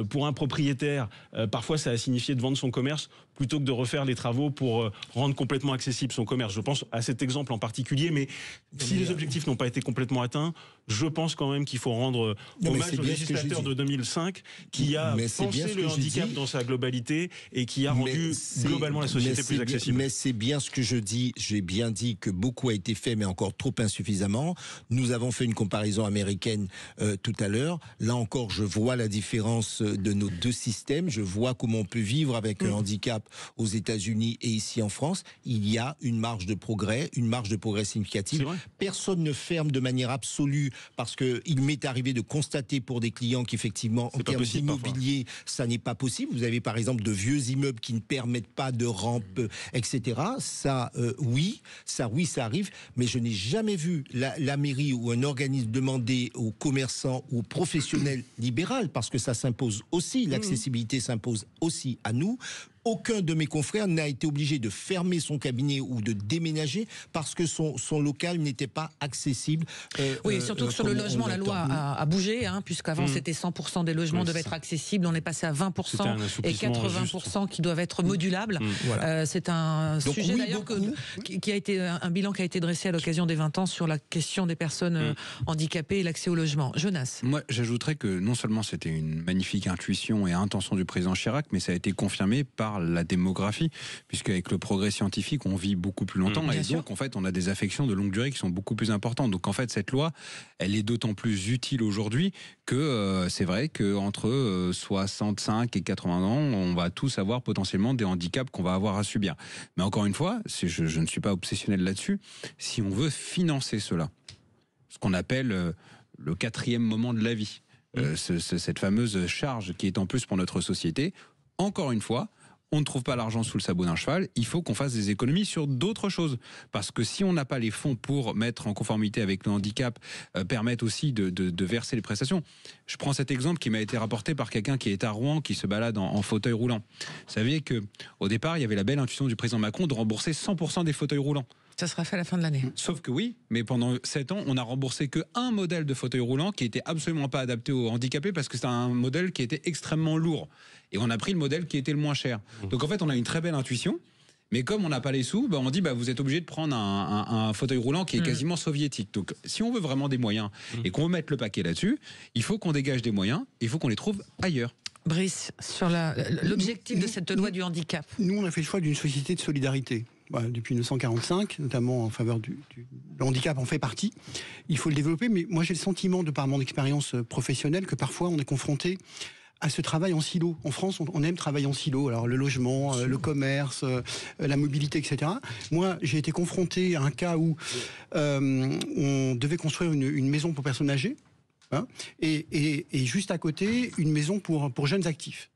pour un propriétaire, parfois ça a signifié de vendre son commerce plutôt que de refaire les travaux pour rendre complètement accessible son commerce. Je pense à cet exemple en particulier, mais si les objectifs n'ont pas été complètement atteints, je pense quand même qu'il faut rendre hommage au législateur de 2005 qui a pensé le handicap dans sa globalité et qui a rendu globalement la société plus accessible. Mais c'est bien ce que je dis. J'ai bien dit que beaucoup a été fait, mais encore trop insuffisamment. Nous avons fait une comparaison américaine africaine tout à l'heure. Là encore, je vois la différence de nos deux systèmes. Je vois comment on peut vivre avec un handicap aux États-Unis et ici en France. Il y a une marge de progrès significative. Personne ne ferme de manière absolue, parce que il m'est arrivé de constater pour des clients qu'effectivement, en termes d'immobilier, ça n'est pas possible. Vous avez par exemple de vieux immeubles qui ne permettent pas de rampe, etc. Ça, oui, ça arrive, mais je n'ai jamais vu la mairie ou un organisme demander aux commerçants ou aux professionnels libéraux, parce que ça s'impose aussi, l'accessibilité s'impose aussi à nous. Aucun de mes confrères n'a été obligé de fermer son cabinet ou de déménager parce que son local n'était pas accessible. Oui, surtout que sur le logement, la loi a bougé, puisqu'avant c'était 100% des logements devaient être accessibles. On est passé à 20% et 80% qui doivent être modulables. C'est un sujet d'ailleurs qui a été un bilan qui a été dressé à l'occasion des 20 ans sur la question des personnes handicapées et l'accès au logement. Jonas. Moi, j'ajouterais que non seulement c'était une magnifique intuition et intention du président Chirac, mais ça a été confirmé par la démographie, puisqu'avec le progrès scientifique, on vit beaucoup plus longtemps et donc en fait on a des affections de longue durée qui sont beaucoup plus importantes. Donc en fait cette loi, elle est d'autant plus utile aujourd'hui que c'est vrai qu'entre 65 et 80 ans, on va tous avoir potentiellement des handicaps qu'on va avoir à subir. Mais encore une fois, je ne suis pas obsessionnel là-dessus, si on veut financer cela, ce qu'on appelle le 4e moment de la vie, cette fameuse charge qui est en plus pour notre société, encore une fois, on ne trouve pas l'argent sous le sabot d'un cheval, il faut qu'on fasse des économies sur d'autres choses. Parce que si on n'a pas les fonds pour mettre en conformité avec le handicap, permettre aussi de verser les prestations. Je prends cet exemple qui m'a été rapporté par quelqu'un qui est à Rouen, qui se balade en fauteuil roulant. Vous savez qu'au départ, il y avait la belle intuition du président Macron de rembourser 100% des fauteuils roulants. Ça sera fait à la fin de l'année. Sauf que oui, mais pendant 7 ans, on n'a remboursé qu'un modèle de fauteuil roulant qui était absolument pas adapté aux handicapés parce que c'était un modèle qui était extrêmement lourd. Et on a pris le modèle qui était le moins cher. Donc en fait, on a une très belle intuition. Mais comme on n'a pas les sous, on dit vous êtes obligé de prendre un fauteuil roulant qui est quasiment soviétique. Donc si on veut vraiment des moyens et qu'on veut mettre le paquet là-dessus, il faut qu'on dégage des moyens, il faut qu'on les trouve ailleurs. Brice, sur l'objectif de cette loi du handicap. Nous, on a fait le choix d'une société de solidarité. Depuis 1945, notamment en faveur le handicap en fait partie. Il faut le développer, mais moi j'ai le sentiment, de par mon expérience professionnelle, que parfois on est confronté à ce travail en silo. En France, on aime travailler en silo. Alors le logement, le commerce, la mobilité, etc. Moi, j'ai été confronté à un cas où on devait construire une maison pour personnes âgées, et juste à côté, une maison pour jeunes actifs.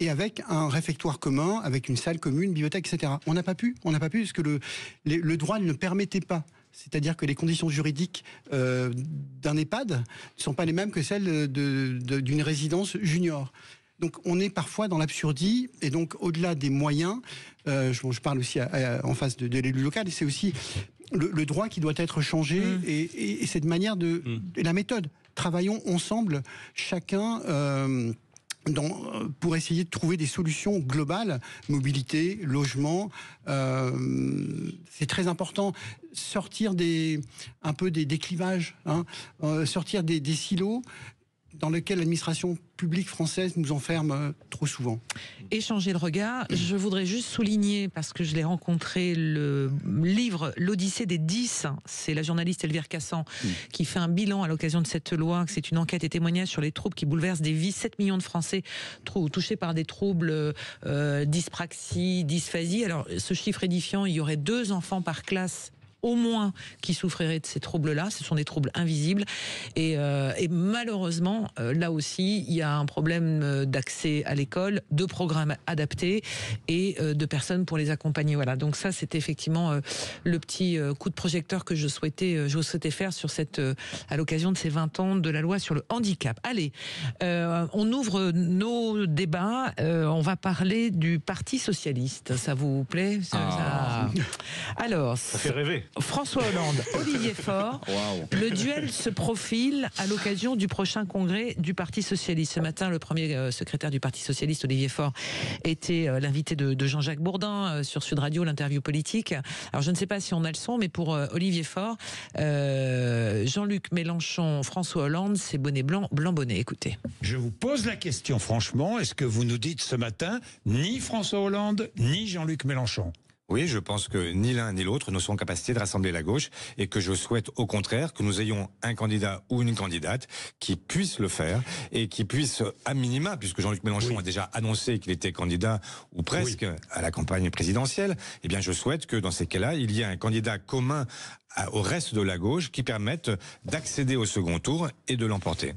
Et avec un réfectoire commun, avec une salle commune, bibliothèque, etc. On n'a pas pu, parce que le droit ne le permettait pas. C'est-à-dire que les conditions juridiques d'un EHPAD ne sont pas les mêmes que celles d'une résidence junior. Donc on est parfois dans l'absurdie, et donc au-delà des moyens, je parle aussi en face de l'élu local, et c'est aussi le droit qui doit être changé, et cette manière et la méthode. Travaillons ensemble, chacun... pour essayer de trouver des solutions globales, mobilité, logement, c'est très important. Sortir un peu des clivages, sortir des silos dans lesquels l'administration publique française nous enferme trop souvent. Échanger le regard. Je voudrais juste souligner, parce que je l'ai rencontré, le livre L'Odyssée des 10. C'est la journaliste Elvire Cassan qui fait un bilan à l'occasion de cette loi. C'est une enquête et témoignage sur les troubles qui bouleversent des vies. 7 millions de Français touchés par des troubles dyspraxie, dysphasie. Alors, ce chiffre édifiant, il y aurait 2 enfants par classe au moins qui souffriraient de ces troubles-là. Ce sont des troubles invisibles. Et malheureusement, là aussi, il y a un problème d'accès à l'école, de programmes adaptés et de personnes pour les accompagner. Voilà. Donc ça, c'était effectivement le petit coup de projecteur que je souhaitais faire sur à l'occasion de ces 20 ans de la loi sur le handicap. Allez, on ouvre nos débats. On va parler du Parti socialiste. Ça vous plaît ? Alors, ça fait rêver. François Hollande, Olivier Faure. Le duel se profile à l'occasion du prochain congrès du Parti socialiste. Ce matin, le premier secrétaire du Parti socialiste, Olivier Faure, était l'invité de Jean-Jacques Bourdin sur Sud Radio, l'interview politique. Alors je ne sais pas si on a le son, mais pour Olivier Faure, Jean-Luc Mélenchon, François Hollande, c'est bonnet blanc, blanc bonnet. Écoutez. Je vous pose la question franchement, est-ce que vous nous dites ce matin ni François Hollande, ni Jean-Luc Mélenchon ? Oui, je pense que ni l'un ni l'autre ne sont en capacité de rassembler la gauche et que je souhaite au contraire que nous ayons un candidat ou une candidate qui puisse le faire et qui puisse, à minima, puisque Jean-Luc Mélenchon a déjà annoncé qu'il était candidat ou presque à la campagne présidentielle, eh bien je souhaite que dans ces cas-là, il y ait un candidat commun au reste de la gauche qui permette d'accéder au second tour et de l'emporter.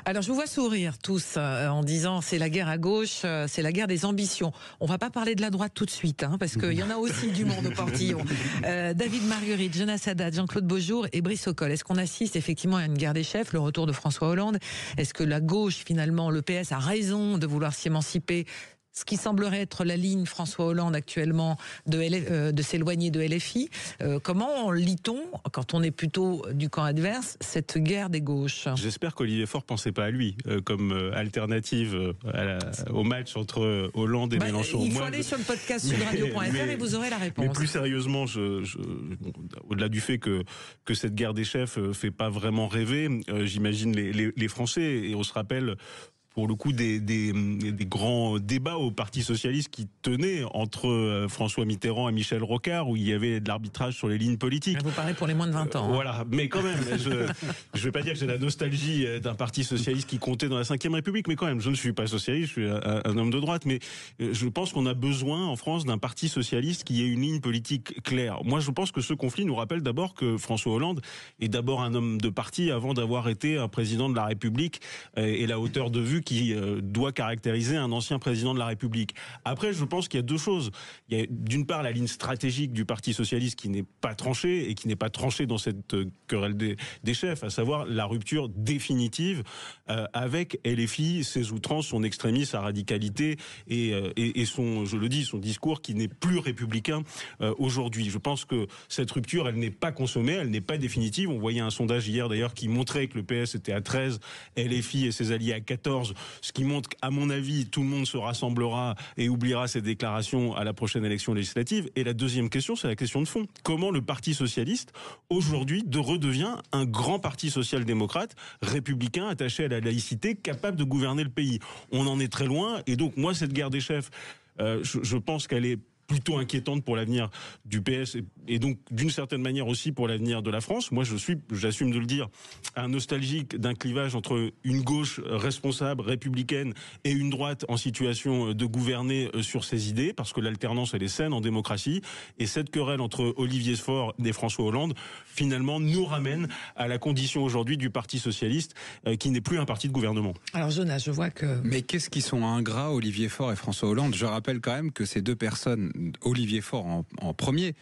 Alors je vous vois sourire tous en disant c'est la guerre à gauche, c'est la guerre des ambitions. On va pas parler de la droite tout de suite, parce qu'il y en a aussi du monde au portillon. David Marguerite, Jonas Haddad, Jean-Claude Beaujour et Brice Occol. Est-ce qu'on assiste effectivement à une guerre des chefs, le retour de François Hollande? Est-ce que la gauche, finalement, le PS a raison de vouloir s'émanciper? Ce qui semblerait être la ligne François Hollande actuellement de s'éloigner de LFI. Comment lit-on, quand on est plutôt du camp adverse, cette guerre des gauches? J'espère qu'Olivier Faure ne pensait pas à lui comme alternative au match entre Hollande et Mélenchon. Il faut aller sur le podcast sudradio.fr et vous aurez la réponse. Mais plus sérieusement, au-delà du fait que cette guerre des chefs fait pas vraiment rêver, j'imagine les Français, et on se rappelle pour le coup des grands débats au Parti socialiste qui tenaient entre François Mitterrand et Michel Rocard, où il y avait de l'arbitrage sur les lignes politiques. Vous parlez pour les moins de 20 ans. Voilà, mais quand même, je vais pas dire que j'ai la nostalgie d'un Parti socialiste qui comptait dans la Ve République, mais quand même, je ne suis pas socialiste, je suis un homme de droite, mais je pense qu'on a besoin en France d'un Parti socialiste qui ait une ligne politique claire. Moi, je pense que ce conflit nous rappelle d'abord que François Hollande est d'abord un homme de parti avant d'avoir été un président de la République et la hauteur de vue qui doit caractériser un ancien président de la République. Après, je pense qu'il y a deux choses. Il y a d'une part la ligne stratégique du Parti socialiste qui n'est pas tranchée et qui n'est pas tranchée dans cette querelle des chefs, à savoir la rupture définitive avec LFI, ses outrances, son extrémisme, sa radicalité et son, je le dis, son discours qui n'est plus républicain aujourd'hui. Je pense que cette rupture, elle n'est pas consommée, elle n'est pas définitive. On voyait un sondage hier d'ailleurs qui montrait que le PS était à 13, LFI et ses alliés à 14, ce qui montre qu'à mon avis, tout le monde se rassemblera et oubliera ces déclarations à la prochaine élection législative. Et la deuxième question, c'est la question de fond. Comment le Parti socialiste, aujourd'hui, redevient un grand parti social-démocrate, républicain, attaché à la laïcité, capable de gouverner le pays? On en est très loin. Et donc, moi, cette guerre des chefs, je pense qu'elle est plutôt inquiétante pour l'avenir du PS et donc d'une certaine manière aussi pour l'avenir de la France. Moi, j'assume de le dire, un nostalgique d'un clivage entre une gauche responsable, républicaine, et une droite en situation de gouverner sur ses idées, parce que l'alternance, elle est saine en démocratie. Et cette querelle entre Olivier Faure et François Hollande, finalement, nous ramène à la condition aujourd'hui du Parti socialiste, qui n'est plus un parti de gouvernement. Alors Jonas, je vois que... Mais qu'est-ce qu'ils sont ingrats, Olivier Faure et François Hollande? Je rappelle quand même que ces deux personnes, Olivier Faure en premier.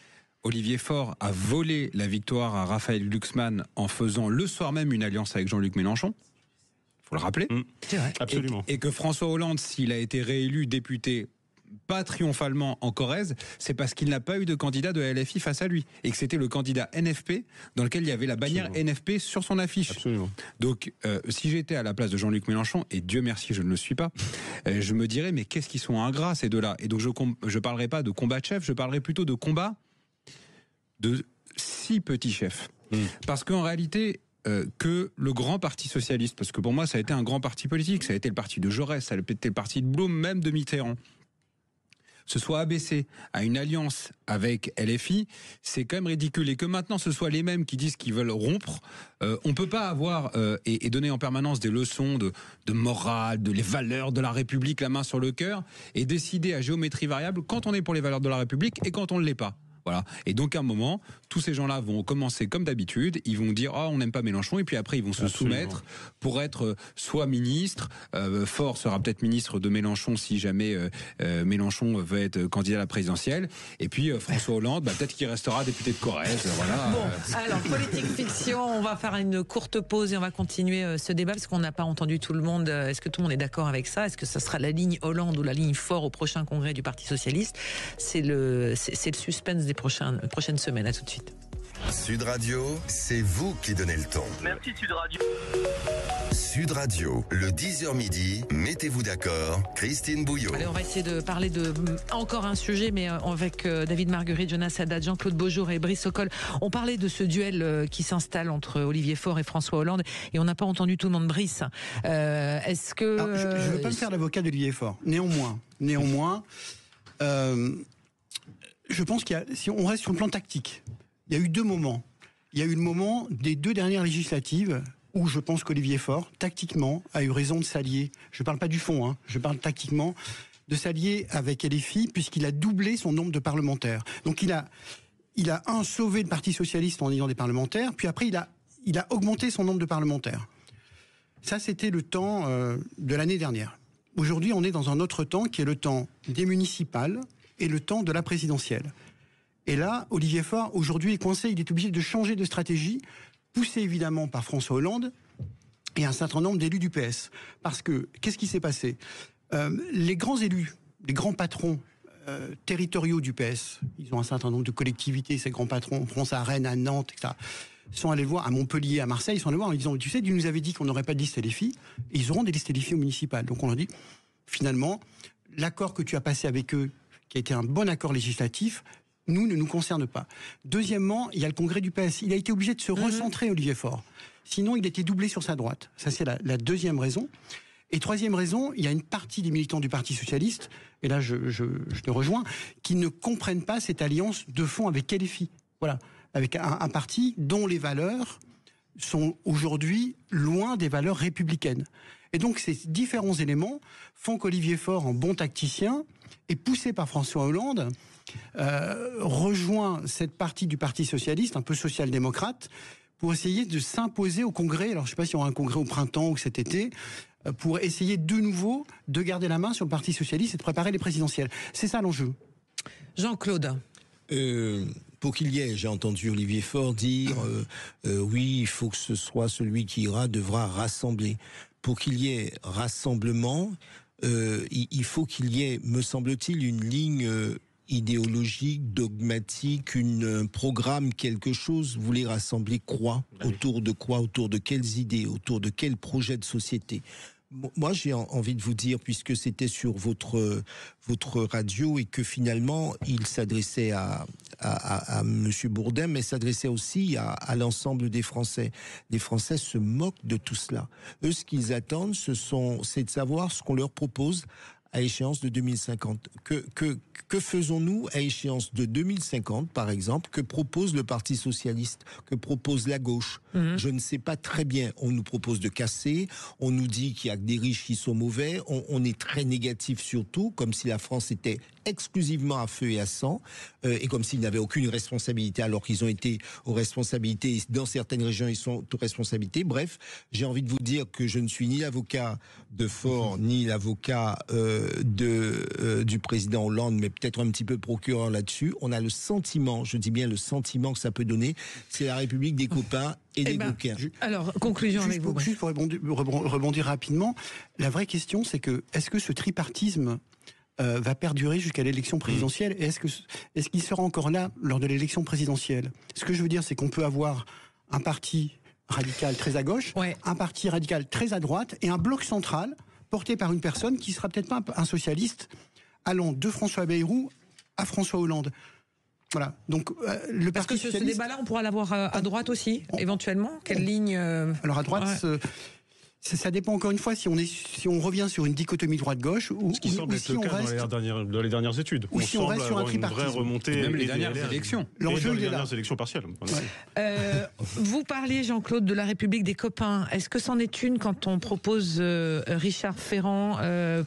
Olivier Faure a volé la victoire à Raphaël Glucksmann en faisant le soir même une alliance avec Jean-Luc Mélenchon. Il faut le rappeler. C'est vrai. Absolument. Et que François Hollande, s'il a été réélu député, pas triomphalement en Corrèze, c'est parce qu'il n'a pas eu de candidat de LFI face à lui. Et que c'était le candidat NFP dans lequel il y avait la bannière NFP sur son affiche. Absolument. Donc, si j'étais à la place de Jean-Luc Mélenchon, et Dieu merci, je ne le suis pas, je me dirais, mais qu'est-ce qu'ils sont ingrats, ces deux-là? Et donc, je parlerai pas de combat de chef, je parlerai plutôt de combat de 6 petits chefs. Parce qu'en réalité... que le grand parti socialiste, parce que pour moi ça a été un grand parti politique, ça a été le parti de Jaurès, ça a été le parti de Blum, même de Mitterrand, se soit abaissé à une alliance avec LFI, c'est quand même ridicule. Et que maintenant ce soit les mêmes qui disent qu'ils veulent rompre, on peut pas avoir et donner en permanence des leçons de morale, de les valeurs de la République, la main sur le cœur, et décider à géométrie variable quand on est pour les valeurs de la République et quand on ne l'est pas. Voilà. Et donc à un moment, tous ces gens-là vont commencer comme d'habitude, ils vont dire on n'aime pas Mélenchon, et puis après ils vont se soumettre pour être soit ministre. Faure sera peut-être ministre de Mélenchon si jamais Mélenchon veut être candidat à la présidentielle. Et puis François Hollande, peut-être qu'il restera député de Corrèze. Voilà. Bon, alors politique fiction, on va faire une courte pause et on va continuer ce débat parce qu'on n'a pas entendu tout le monde. Est-ce que tout le monde est d'accord avec ça? Est-ce que ça sera la ligne Hollande ou la ligne Faure au prochain congrès du Parti socialiste? C'est le suspense des prochaines semaines. À tout de suite. Sud Radio, c'est vous qui donnez le ton. Merci Sud Radio. Sud Radio, le 10h midi, mettez-vous d'accord, Christine Bouillot. Allez, on va essayer de parler de encore un sujet, mais avec David Marguerite, Jonas Haddad, Jean-Claude Beaujour et Brice Occol. On parlait de ce duel qui s'installe entre Olivier Faure et François Hollande, et on n'a pas entendu tout le monde. Brice, est-ce que... Alors, je ne veux pas me faire l'avocat d'Olivier Faure. Néanmoins, Je pense si on reste sur le plan tactique, il y a eu 2 moments. Il y a eu le moment des 2 dernières législatives où je pense qu'Olivier Faure, tactiquement, a eu raison de s'allier. Je ne parle pas du fond, je parle tactiquement, de s'allier avec LFI, puisqu'il a doublé son nombre de parlementaires. Donc il a sauvé le Parti socialiste en ayant des parlementaires, puis après il a augmenté son nombre de parlementaires. Ça, c'était le temps de l'année dernière. Aujourd'hui, on est dans un autre temps qui est le temps des municipales et le temps de la présidentielle. Et là, Olivier Faure, aujourd'hui, est coincé, il est obligé de changer de stratégie, poussé évidemment par François Hollande et un certain nombre d'élus du PS. Parce que, qu'est-ce qui s'est passé ? Les grands élus, les grands patrons territoriaux du PS, ils ont un certain nombre de collectivités, ces grands patrons, on pense à Rennes, à Nantes, etc., sont allés voir, à Montpellier, à Marseille, ils sont allés voir en disant, tu sais, tu nous avais dit qu'on n'aurait pas de liste LFI, et ils auront des listes LFI au municipal. Donc on leur dit, finalement, l'accord que tu as passé avec eux, qui a été un bon accord législatif, ne nous concerne pas. Deuxièmement, il y a le congrès du PS. Il a été obligé de se recentrer, Olivier Faure. Sinon, il était doublé sur sa droite. Ça, c'est la deuxième raison. Et troisième raison, il y a une partie des militants du Parti socialiste, et là, je te rejoins, qui ne comprennent pas cette alliance de fond avec LFI. Voilà. Avec un parti dont les valeurs sont aujourd'hui loin des valeurs républicaines. Et donc, ces différents éléments font qu'Olivier Faure, en bon tacticien, et poussé par François Hollande, rejoint cette partie du Parti socialiste, un peu social-démocrate, pour essayer de s'imposer au Congrès. Alors, je ne sais pas si on aura un Congrès au printemps ou cet été, pour essayer de nouveau de garder la main sur le Parti socialiste et de préparer les présidentielles. C'est ça l'enjeu. Jean-Claude. Pour qu'il y ait, j'ai entendu Olivier Faure dire oui, il faut que ce soit celui qui devra rassembler. Pour qu'il y ait rassemblement, il faut qu'il y ait, me semble-t-il, une ligne idéologique, dogmatique, un programme, quelque chose. Vous voulez rassembler quoi ? Autour de quoi ? Autour de quelles idées ? Autour de quel projet de société ? Moi, j'ai envie de vous dire, puisque c'était sur votre radio et que finalement, il s'adressait à Monsieur Bourdin, mais s'adressait aussi à l'ensemble des Français. Les Français se moquent de tout cela. Eux, ce qu'ils attendent, c'est de savoir ce qu'on leur propose à échéance de 2050. Que faisons-nous à échéance de 2050, par exemple? Que propose le Parti socialiste? Que propose la gauche? Je ne sais pas très bien. On nous propose de casser, on nous dit qu'il y a que des riches qui sont mauvais, on est très négatif surtout, comme si la France était exclusivement à feu et à sang, et comme s'ils n'avaient aucune responsabilité, alors qu'ils ont été aux responsabilités, et dans certaines régions, ils sont aux responsabilités. Bref, j'ai envie de vous dire que je ne suis ni l'avocat de Faure, ni l'avocat du président Hollande, mais peut-être un petit peu procureur là-dessus. On a le sentiment, je dis bien le sentiment que ça peut donner, c'est la République des copains et des bouquins. Alors, conclusion avec vous. Juste pour rebondir rapidement, la vraie question, c'est que, est-ce que ce tripartisme va perdurer jusqu'à l'élection présidentielle, et est-ce qu'il sera encore là lors de l'élection présidentielle? Ce que je veux dire, c'est qu'on peut avoir un parti radical très à gauche, un parti radical très à droite, et un bloc central porté par une personne qui sera peut-être pas un socialiste, allant de François Bayrou à François Hollande. Voilà. Donc, le Parce Parti que ce socialiste... débat-là, on pourra l'avoir à droite aussi, éventuellement. Quelle ligne Alors à droite, ça dépend encore une fois si on revient sur une dichotomie droite-gauche ou ce qui semble être le cas dans les dernières études. Ou si on reste sur un tripartisme. Une vraie remontée. Même les dernières élections. L'enjeu, les dernières élections partielles. Vous parliez, Jean-Claude, de la République des copains. Est-ce que c'en est une quand on propose Richard Ferrand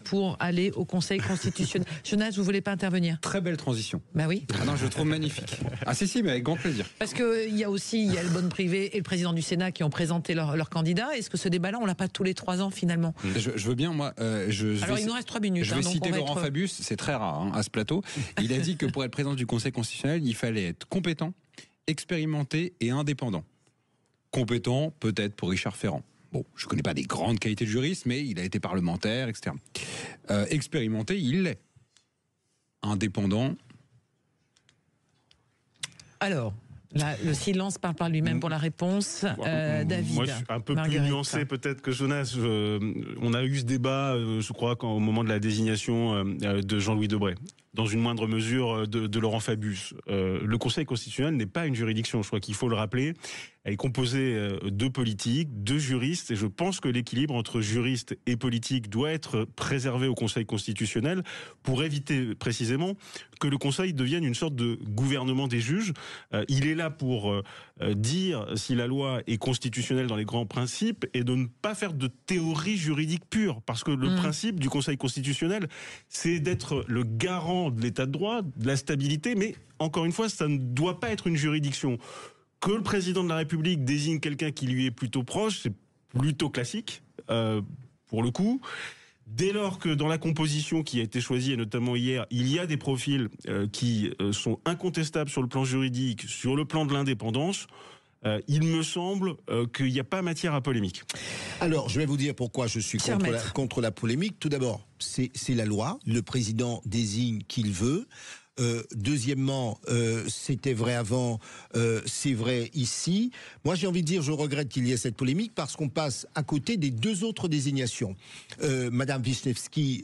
pour aller au Conseil constitutionnel? Jonas, vous voulez pas intervenir? Très belle transition. Bah oui. Ah non, je le trouve magnifique. Ah si, mais avec grand plaisir. Parce que il y a le Bonne Privé et le président du Sénat qui ont présenté leur candidat. Est-ce que ce débat-là, on l'a pas tous les 3 ans finalement? Je veux bien, moi. Alors il nous reste 3 minutes. Je vais citer Laurent Fabius, c'est très rare à ce plateau. Il a dit que pour être président du Conseil constitutionnel, il fallait être compétent, expérimenté et indépendant. Compétent, peut-être pour Richard Ferrand. Bon, je ne connais pas des grandes qualités de juriste, mais il a été parlementaire, etc. Expérimenté, il l'est. Indépendant. Alors, là, le silence parle par lui-même pour la réponse. David. Moi, je suis un peu plus nuancé peut-être que Jonas. On a eu ce débat, je crois, au moment de la désignation de Jean-Louis Debré. dans une moindre mesure de Laurent Fabius. Le Conseil constitutionnel n'est pas une juridiction, je crois qu'il faut le rappeler. Elle est composée de politiques, de juristes, et je pense que l'équilibre entre juristes et politiques doit être préservé au Conseil constitutionnel pour éviter précisément que le Conseil devienne une sorte de gouvernement des juges. Il est là pour dire si la loi est constitutionnelle dans les grands principes et de ne pas faire de théorie juridique pure, parce que le principe du Conseil constitutionnel, c'est d'être le garant de l'état de droit, de la stabilité, mais encore une fois, ça ne doit pas être une juridiction. Que le président de la République désigne quelqu'un qui lui est plutôt proche, c'est plutôt classique, pour le coup. Dès lors que dans la composition qui a été choisie, et notamment hier, il y a des profils qui sont incontestables sur le plan juridique, sur le plan de l'indépendance, il me semble qu'il n'y a pas matière à polémique. Alors, je vais vous dire pourquoi je suis contre la polémique. Tout d'abord, c'est la loi. Le président désigne qui il veut. Deuxièmement, c'était vrai avant, c'est vrai ici. Moi, j'ai envie de dire, je regrette qu'il y ait cette polémique parce qu'on passe à côté des deux autres désignations. Madame Wisniewski,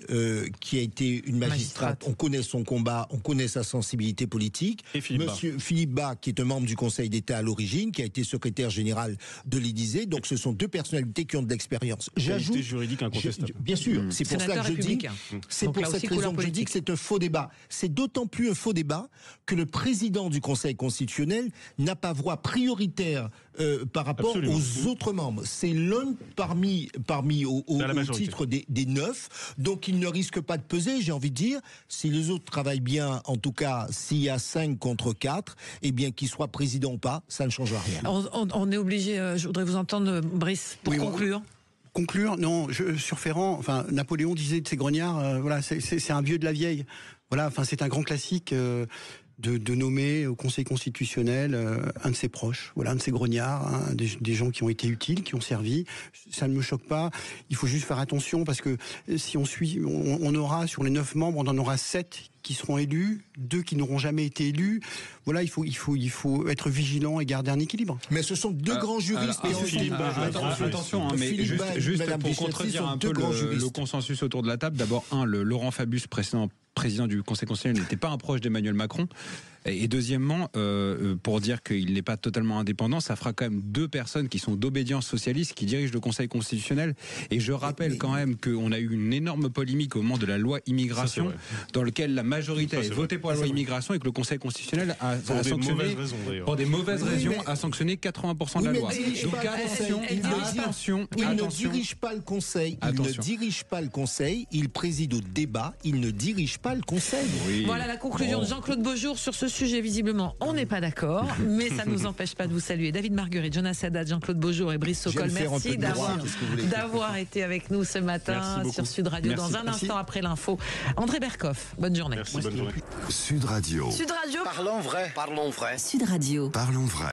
qui a été une magistrate, on connaît son combat, on connaît sa sensibilité politique. Et Monsieur Philippe Bas, qui est un membre du Conseil d'État à l'origine, qui a été secrétaire général de l'Élysée. Donc, ce sont deux personnalités qui ont de l'expérience. J'ajoute juridique incontestable. Bien sûr, c'est pour cela que je dis. C'est pour cette raison que je dis que c'est un faux débat. C'est d'autant plus un faux débat que le président du Conseil constitutionnel n'a pas voix prioritaire par rapport aux autres membres. C'est l'un parmi au titre des 9, donc il ne risque pas de peser, j'ai envie de dire. Si les autres travaillent bien, en tout cas, s'il y a 5 contre 4, eh bien qu'il soit président ou pas, ça ne changera rien. On est obligé, je voudrais vous entendre, Brice, pour conclure. Conclure, non, sur Ferrand, enfin, Napoléon disait de ses grognards, voilà, c'est un vieux de la vieille. Voilà, enfin, c'est un grand classique de nommer au Conseil constitutionnel un de ses proches, voilà, un de ses grognards, hein, des gens qui ont été utiles, qui ont servi. Ça ne me choque pas. Il faut juste faire attention parce que si on suit, on aura sur les 9 membres, on en aura 7 qui seront élus, 2 qui n'auront jamais été élus. Voilà, il faut être vigilant et garder un équilibre. Mais ce sont deux grands juristes. Attention, mais juste pour contredire un peu le consensus autour de la table. D'abord, Laurent Fabius, président du Conseil constitutionnel, n'était pas un proche d'Emmanuel Macron. Et deuxièmement, pour dire qu'il n'est pas totalement indépendant, ça fera quand même 2 personnes qui sont d'obédience socialiste qui dirigent le Conseil constitutionnel. Et je rappelle quand même qu'on a eu une énorme polémique au moment de la loi immigration, dans lequel la majorité a voté pour la loi immigration et que le Conseil constitutionnel a sanctionné, pour des mauvaises raisons, a sanctionné 80% de la loi. Donc attention, il ne dirige pas le Conseil. Il ne dirige pas le Conseil. Il préside au débat. Il ne dirige pas le Conseil. Voilà la conclusion de Jean-Claude Beaujour sur ce sujet. Visiblement, on n'est pas d'accord, mais ça ne nous empêche pas de vous saluer. David Marguerite, Jonas Haddad, Jean-Claude Beaujour et Brice Sokol, merci d'avoir été avec nous ce matin sur Sud Radio. Dans un instant après l'info, André Berkoff, bonne journée. Merci, bonne journée. Sud Radio. Sud Radio. Parlons vrai. Sud Radio. Parlons vrai.